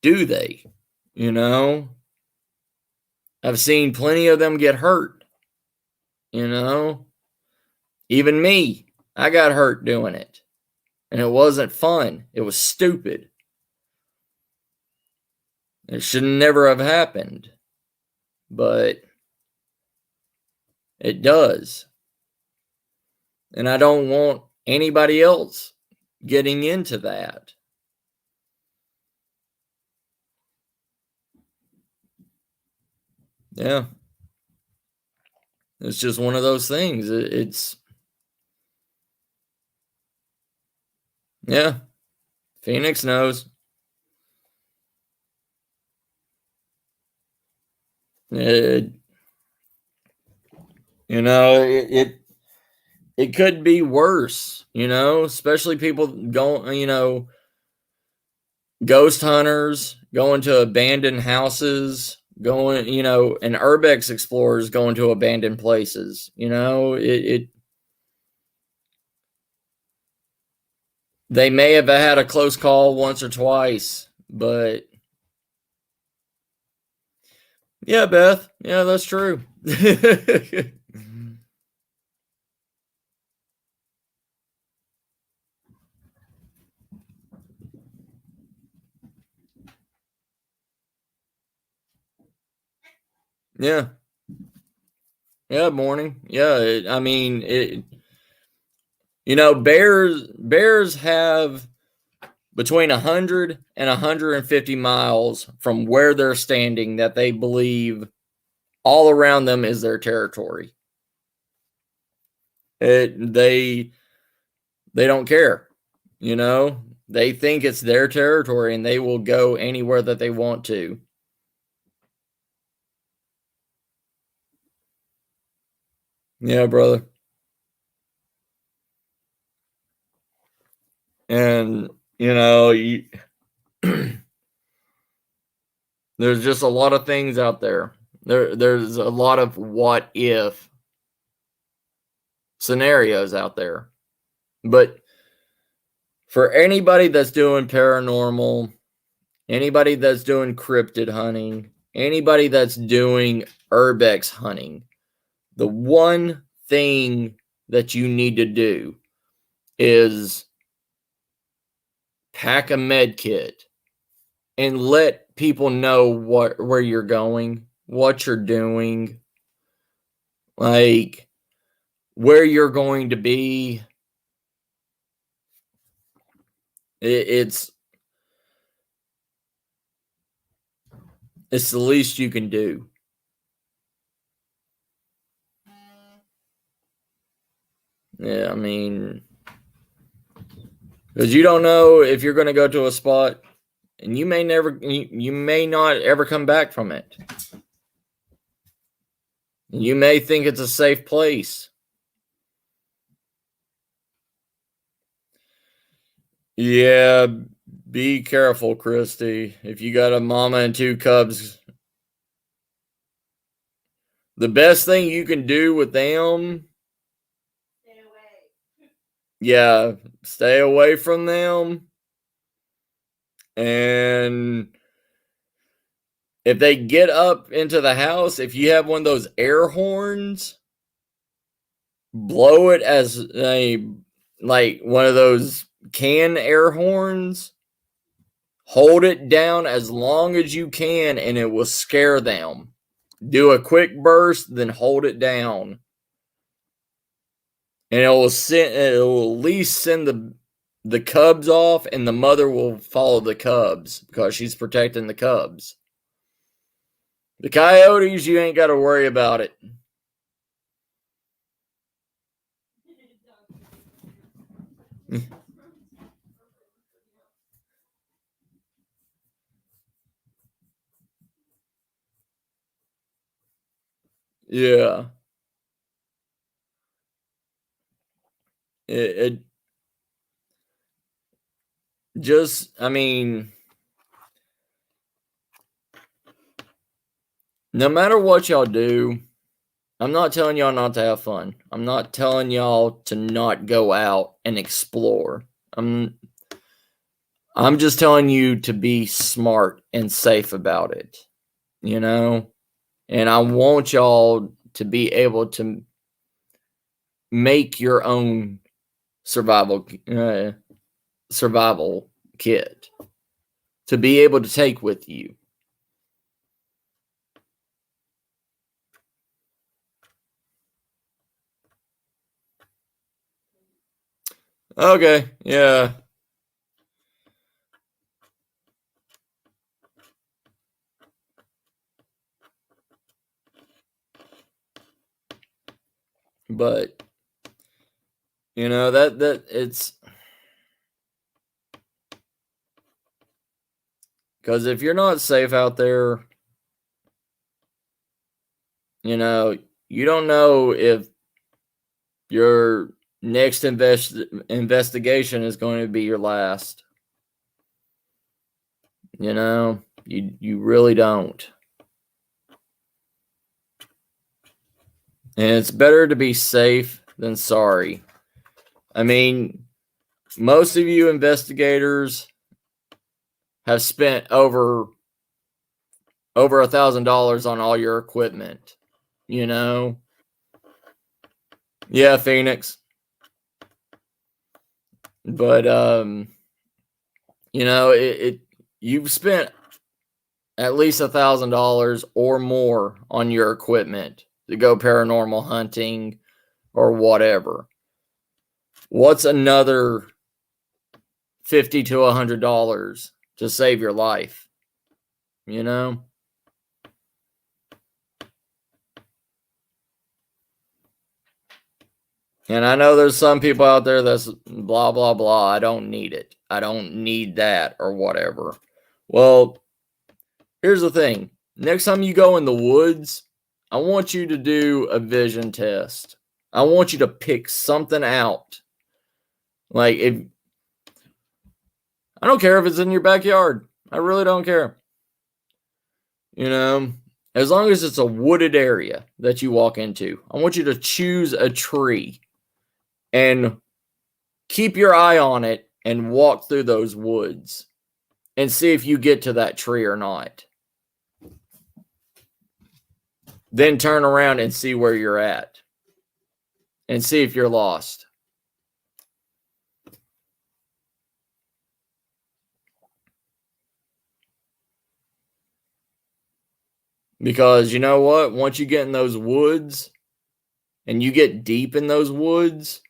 Speaker 1: do they? I've seen plenty of them get hurt. Even me, I got hurt doing it. And it wasn't fun. It was stupid. It should never have happened. But it does. And I don't want anybody else getting into that. Yeah. It's just one of those things. Yeah. Phoenix knows. It could be worse, especially people going, ghost hunters going to abandoned houses, going, and urbex explorers going to abandoned places. They may have had a close call once or twice, but yeah, Beth, yeah, that's true. Yeah. Yeah, morning. Yeah, I mean, bears have between 100 and 150 miles from where they're standing that they believe all around them is their territory. They don't care, they think it's their territory and they will go anywhere that they want to. Yeah, brother. And there's just a lot of things out there. There's a lot of what if scenarios out there. But for anybody that's doing paranormal, anybody that's doing cryptid hunting, anybody that's doing urbex hunting, the one thing that you need to do is pack a med kit and let people know where you're going, what you're doing, like where you're going to be. It's the least you can do. Yeah, I mean, because you don't know if you're going to go to a spot and you may not ever come back from it. You may think it's a safe place. Yeah, be careful, Christy. If you got a mama and two cubs, the best thing you can do with them,
Speaker 2: Stay away.
Speaker 1: yeah, stay away from them. And if they get up into the house, if you have one of those air horns, blow it as like one of those can air horns. Hold it down as long as you can and it will scare them. Do a quick burst, then hold it down. And it will at least send the cubs off, and the mother will follow the cubs because she's protecting the cubs. The coyotes, you ain't got to worry about it. Yeah. It just, I mean, no matter what y'all do, I'm not telling y'all not to have fun. I'm not telling y'all to not go out and explore. I'm just telling you to be smart and safe about it, you know? And I want y'all to be able to make your own survival kit to be able to take with you. Okay, yeah. But you know that it's because if you're not safe out there, you know, you don't know if your next investigation is going to be your last. You know, you really don't. And it's better to be safe than sorry. I mean, most of you investigators have spent over $1,000 on all your equipment. You know? Yeah, Phoenix. But you know, you've spent at least $1,000 or more on your equipment to go paranormal hunting or whatever. What's another $50 to $100 to save your life? You know? And I know there's some people out there that's blah, blah, blah. I don't need it. I don't need that or whatever. Well, here's the thing. Next time you go in the woods, I want you to do a vision test. I want you to pick something out. Like, if I don't care if it's in your backyard. I really don't care. You know, as long as it's a wooded area that you walk into, I want you to choose a tree and keep your eye on it and walk through those woods and see if you get to that tree or not. Then turn around and see where you're at and see if you're lost. Because you know what? Once you get in those woods and you get deep in those woods,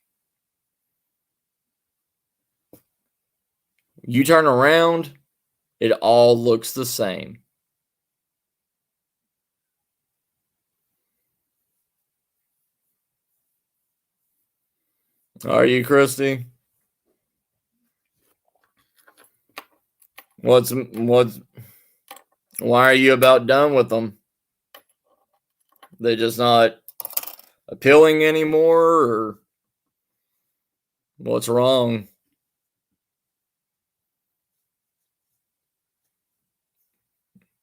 Speaker 1: you turn around, it all looks the same. Are you, Christy? What's why are you about done with them? They just not appealing anymore, or what's wrong?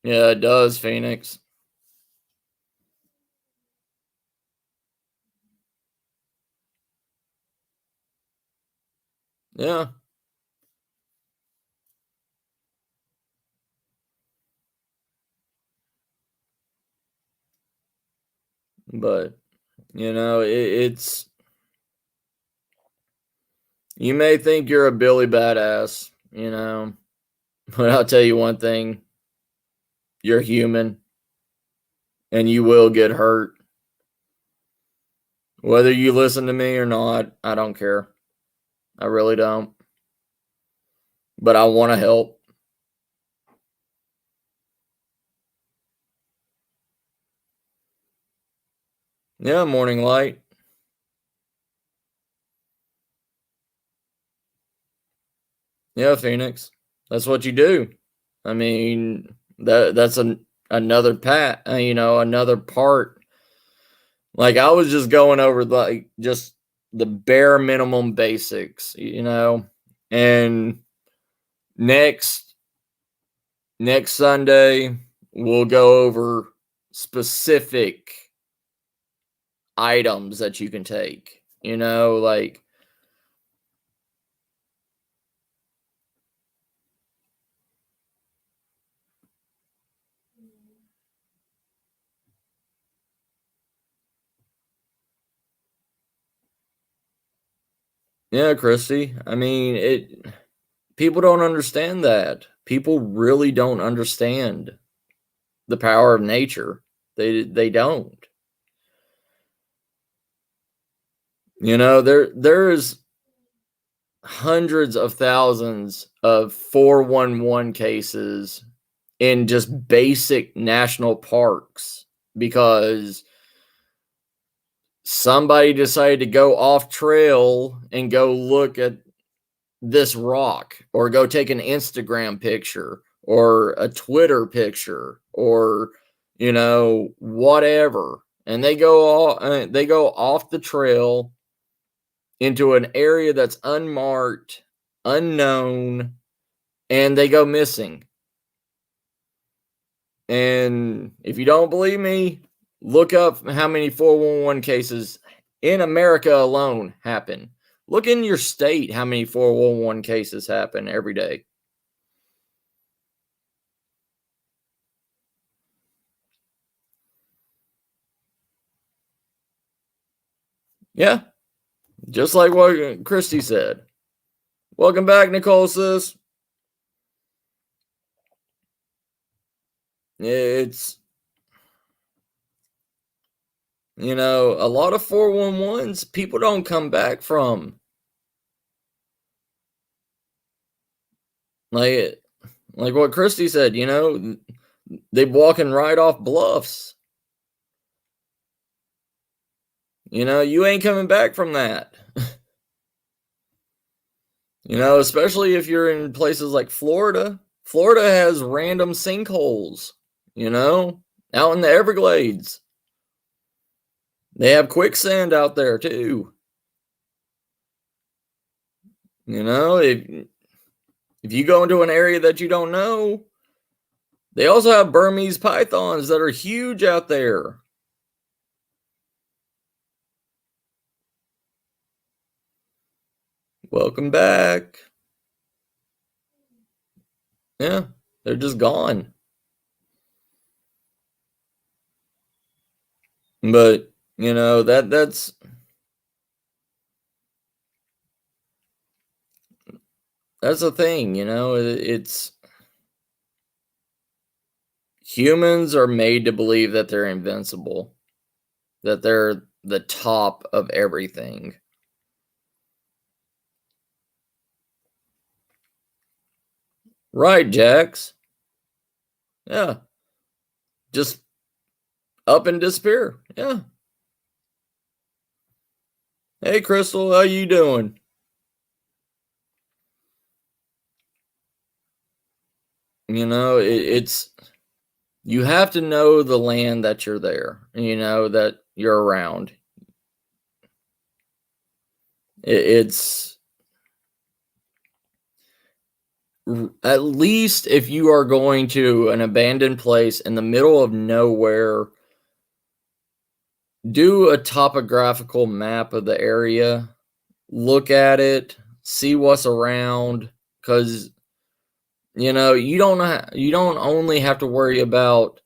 Speaker 1: Yeah, it does, Phoenix. Yeah. But, it's, you may think you're a Billy badass, but I'll tell you one thing, you're human and you will get hurt. Whether you listen to me or not, I don't care. I really don't. But I want to help. Yeah, morning light. Yeah, Phoenix. That's what you do. I mean, that's another another part. Like, I was just going over like just the bare minimum basics, And next Sunday we'll go over specific items that you can take. Like, yeah, Christy. I mean, people don't understand that. People really don't understand the power of nature. They don't. There's hundreds of thousands of 411 cases in just basic national parks because somebody decided to go off trail and go look at this rock, or go take an Instagram picture or a Twitter picture, or whatever, and they go off the trail into an area that's unmarked, unknown, and they go missing. And if you don't believe me, look up how many 411 cases in America alone happen. Look in your state how many 411 cases happen every day. Yeah, just like what Christy said. Welcome back, Nicole, sis. It's, a lot of 411s people don't come back from. Like what Christy said, they walking right off bluffs. You ain't coming back from that. Especially if you're in places like Florida. Florida has random sinkholes, out in the Everglades. They have quicksand out there too. If you go into an area that you don't know, they also have Burmese pythons that are huge out there. Welcome back. Yeah, they're just gone. But, that's the thing, it's humans are made to believe that they're invincible, that they're the top of everything. Right, Jax? Yeah. Just up and disappear. Yeah. Hey, Crystal, how you doing? You know, it's you have to know the land that you're there, that you're around. It's at least if you are going to an abandoned place in the middle of nowhere, do a topographical map of the area, look at it, see what's around, because you don't only have to worry about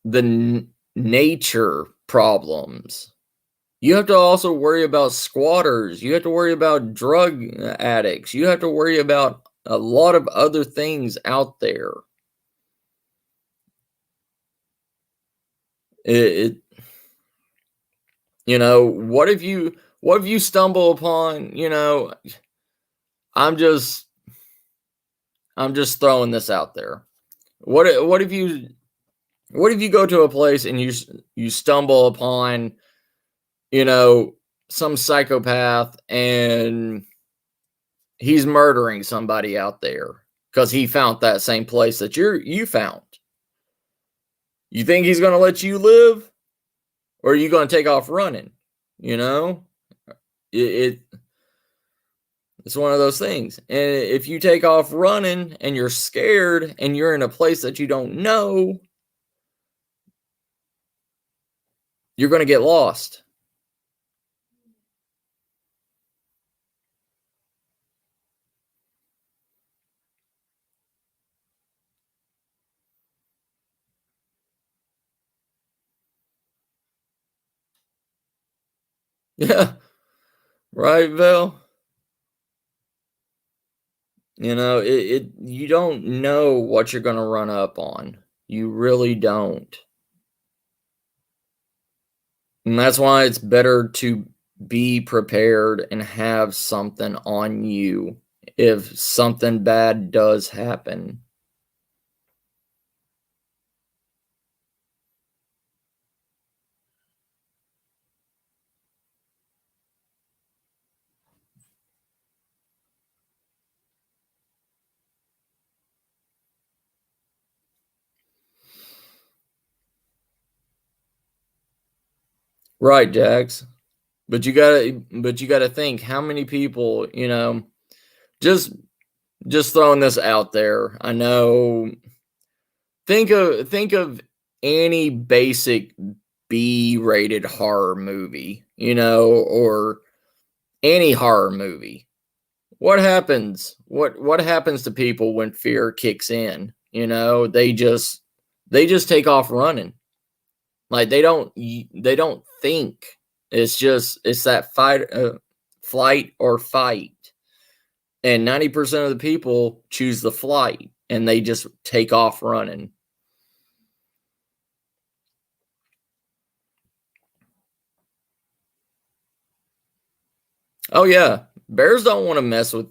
Speaker 1: the nature problems. You have to also worry about squatters. You have to worry about drug addicts. You have to worry about a lot of other things out there. What if you stumble upon, I'm just throwing this out there. What if you go to a place and you stumble upon, some psychopath and he's murdering somebody out there because he found that same place that you found. You think he's going to let you live, or are you going to take off running? It's one of those things. And if you take off running and you're scared and you're in a place that you don't know, you're going to get lost. Yeah. Right, Val? You don't know what you're going to run up on. You really don't. And that's why it's better to be prepared and have something on you if something bad does happen. Right, Jax. But you gotta think how many people, just throwing this out there. I know, think of any basic B-rated horror movie, or any horror movie. What happens? What happens to people when fear kicks in? They just take off running. Like they don't think. It's that flight or fight. And 90% of the people choose the flight and they just take off running. Oh yeah, bears don't want to mess with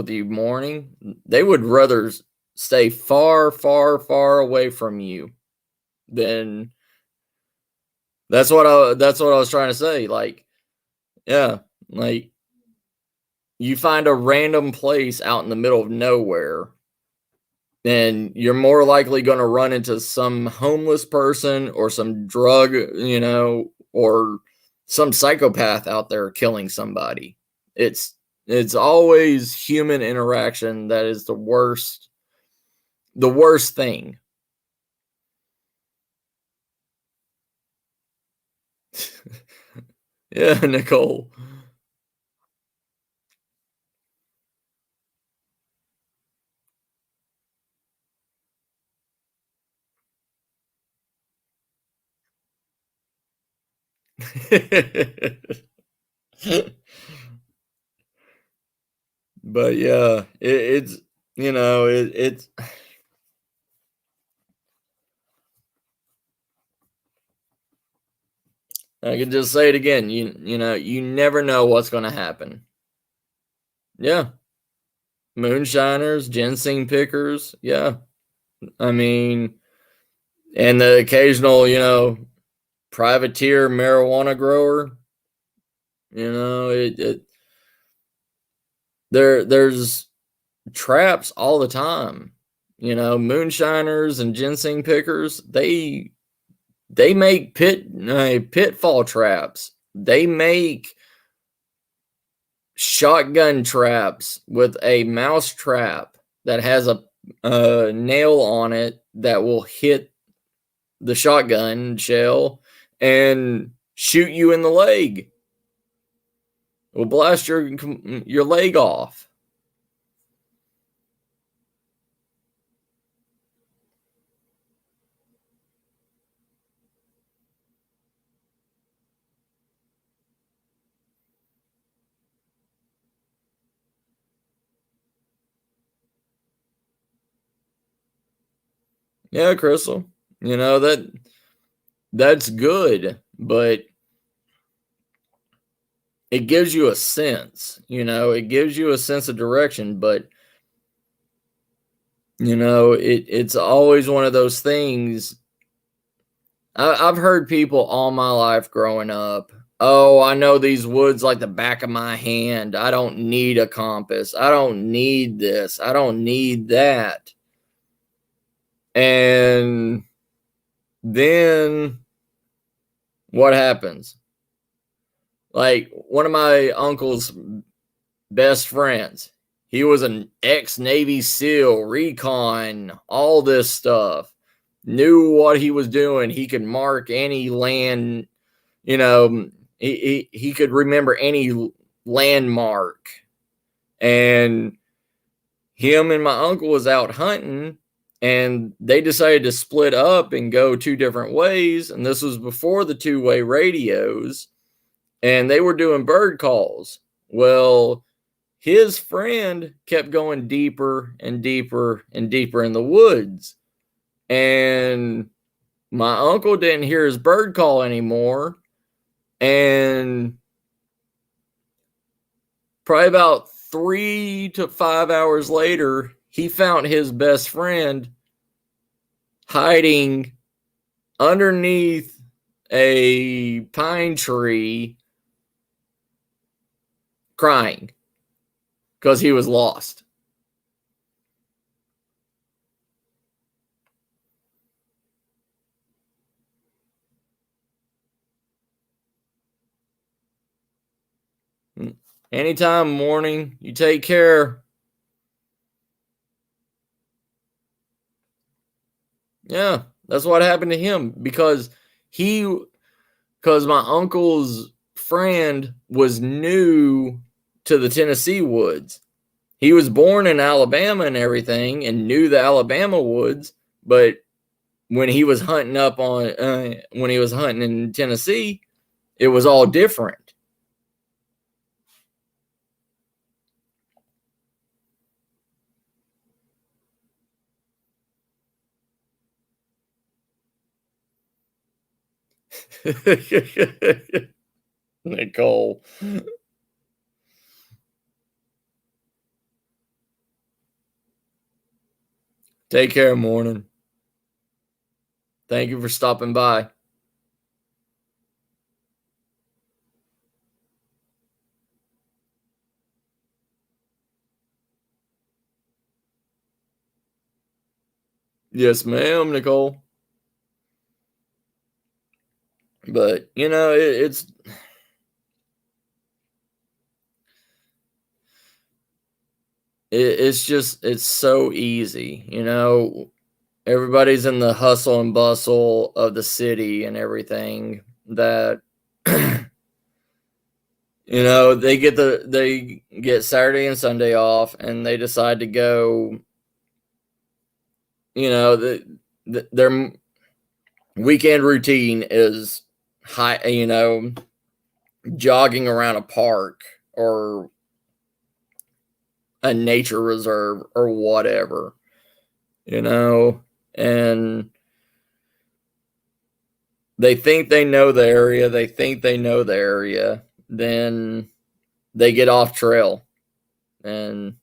Speaker 1: you, morning. They would rather stay far, far, far away from you than. That's what I was trying to say. Like, yeah, like you find a random place out in the middle of nowhere, and you're more likely going to run into some homeless person or some drug, or some psychopath out there killing somebody. It's always human interaction that is the worst thing. Yeah, Nicole. But yeah, it's it's I can just say it again. You never know what's going to happen. Yeah. Moonshiners, ginseng pickers. Yeah. I mean, and the occasional, privateer marijuana grower. You know, there's traps all the time. You know, moonshiners and ginseng pickers, they make pitfall traps. They make shotgun traps with a mouse trap that has a nail on it that will hit the shotgun shell and shoot you in the leg. It will blast your leg off. Yeah, Crystal. You know that's good, but it gives you a sense. You know, it gives you a sense of direction, but you know, it's always one of those things. I've heard people all my life growing up. Oh, I know these woods like the back of my hand. I don't need a compass. I don't need this. I don't need that. And then what happens? Like one of my uncle's best friends, he was an ex-Navy SEAL, recon, all this stuff. Knew what he was doing. He could mark any land, you know, he could remember any landmark. And him and my uncle was out hunting, and they decided to split up and go two different ways. And this was before the two-way radios, and they were doing bird calls. Well, his friend kept going deeper and deeper and deeper in the woods. And my uncle didn't hear his bird call anymore. And probably about 3 to 5 hours later, he found his best friend hiding underneath a pine tree, crying because he was lost. Anytime, morning, you take care. Yeah, that's what happened to him because my uncle's friend was new to the Tennessee woods. He was born in Alabama and everything and knew the Alabama woods, but when he was hunting when he was hunting in Tennessee, it was all different. Nicole. Take care, morning. Thank you for stopping by. Yes, ma'am, Nicole. But, you know, it's just, it's so easy. You know, everybody's in the hustle and bustle of the city and everything that, you know, they get Saturday and Sunday off and they decide to go, you know, their weekend routine is you know, jogging around a park or a nature reserve or whatever, you know, and they think they know the area. Then they get off trail and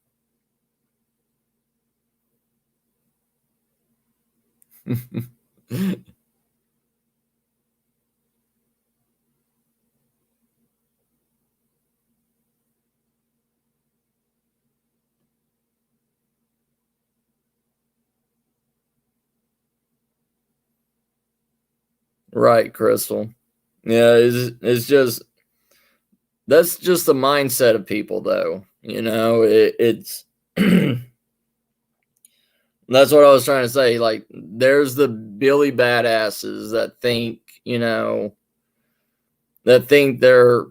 Speaker 1: Right, Crystal. Yeah, it's just that's just the mindset of people, though. It's that's what I was trying to say. Like, there's the Billy badasses that think, that think they're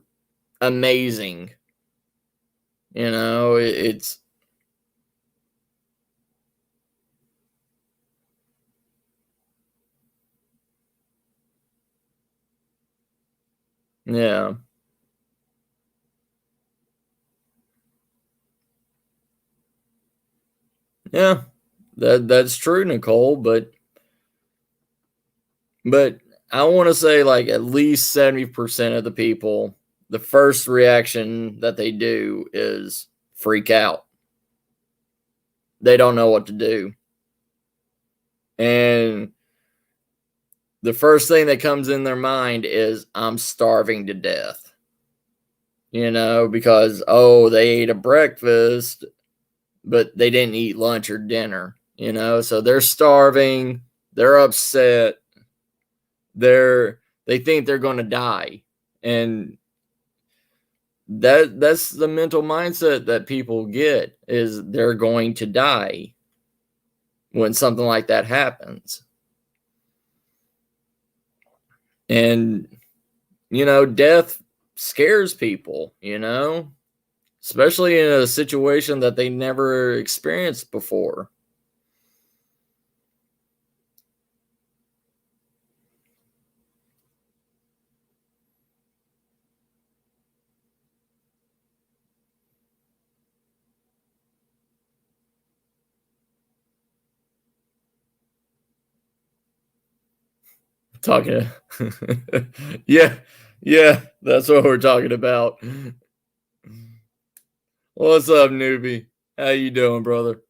Speaker 1: amazing. It's yeah, yeah. That's true, Nicole. But I want to say like at least 70% of the people, the first reaction that they do is freak out. They don't know what to do. And the first thing that comes in their mind is, I'm starving to death. Because, they ate a breakfast, but they didn't eat lunch or dinner, so they're starving, they're upset, they think they're going to die. And that's the mental mindset that people get, is they're going to die when something like that happens. And death scares people, especially in a situation that they never experienced before. Talking yeah, that's what we're talking about. What's up, newbie? How you doing, brother?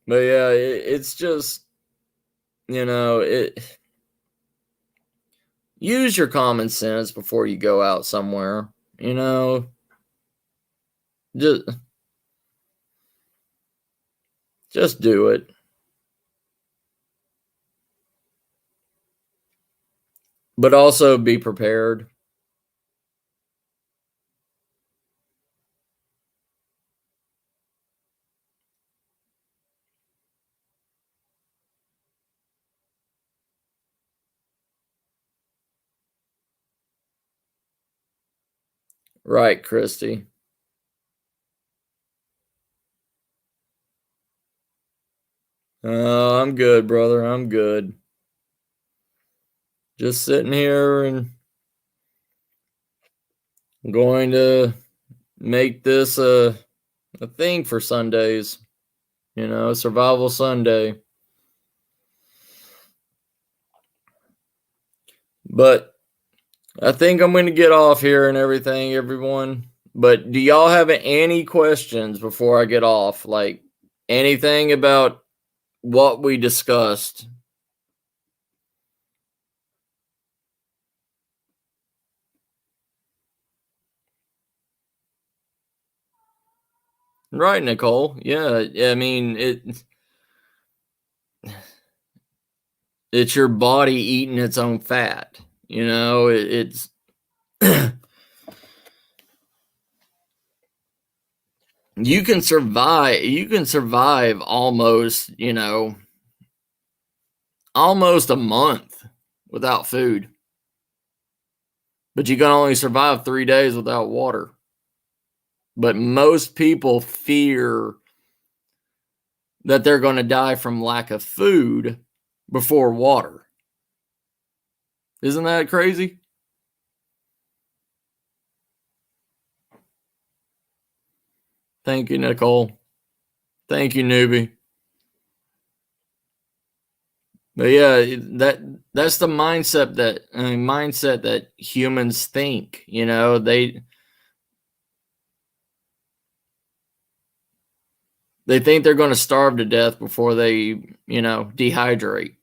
Speaker 1: But yeah, it's just, it use your common sense before you go out somewhere. Just just do it. But also be prepared. Right, Christy. I'm good, brother. I'm good. Just sitting here and going to make this a thing for Sundays. Survival Sunday. But I think I'm going to get off here and everything, everyone. But do y'all have any questions before I get off? Like anything about what we discussed? Right, Nicole. Yeah, I mean it's your body eating its own fat. It's you can survive almost, almost a month without food. But you can only survive 3 days without water. But most people fear that they're going to die from lack of food before water. Isn't that crazy? Thank you, Nicole. Thank you, newbie. But yeah, that's the mindset that humans think. They think they're going to starve to death before they dehydrate.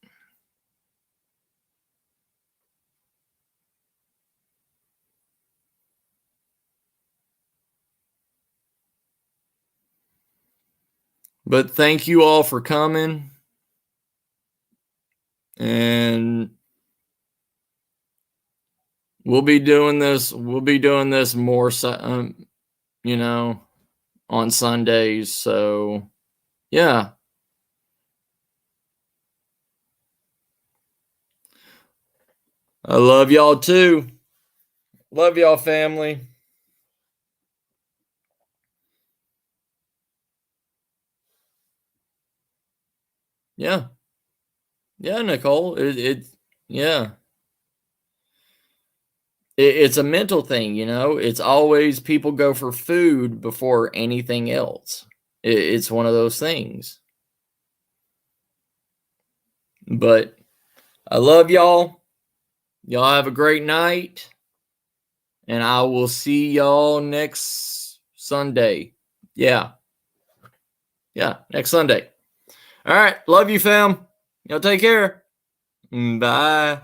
Speaker 1: But thank you all for coming. And we'll be doing this more, you know, on Sundays. So, yeah. I love y'all too. Love y'all, family. Yeah. Yeah, Nicole. Yeah. It's a mental thing, you know. It's always people go for food before anything else. It's one of those things. But I love y'all. Y'all have a great night. And I will see y'all next Sunday. Yeah. Yeah, next Sunday. All right. Love you, fam. Y'all take care. Bye.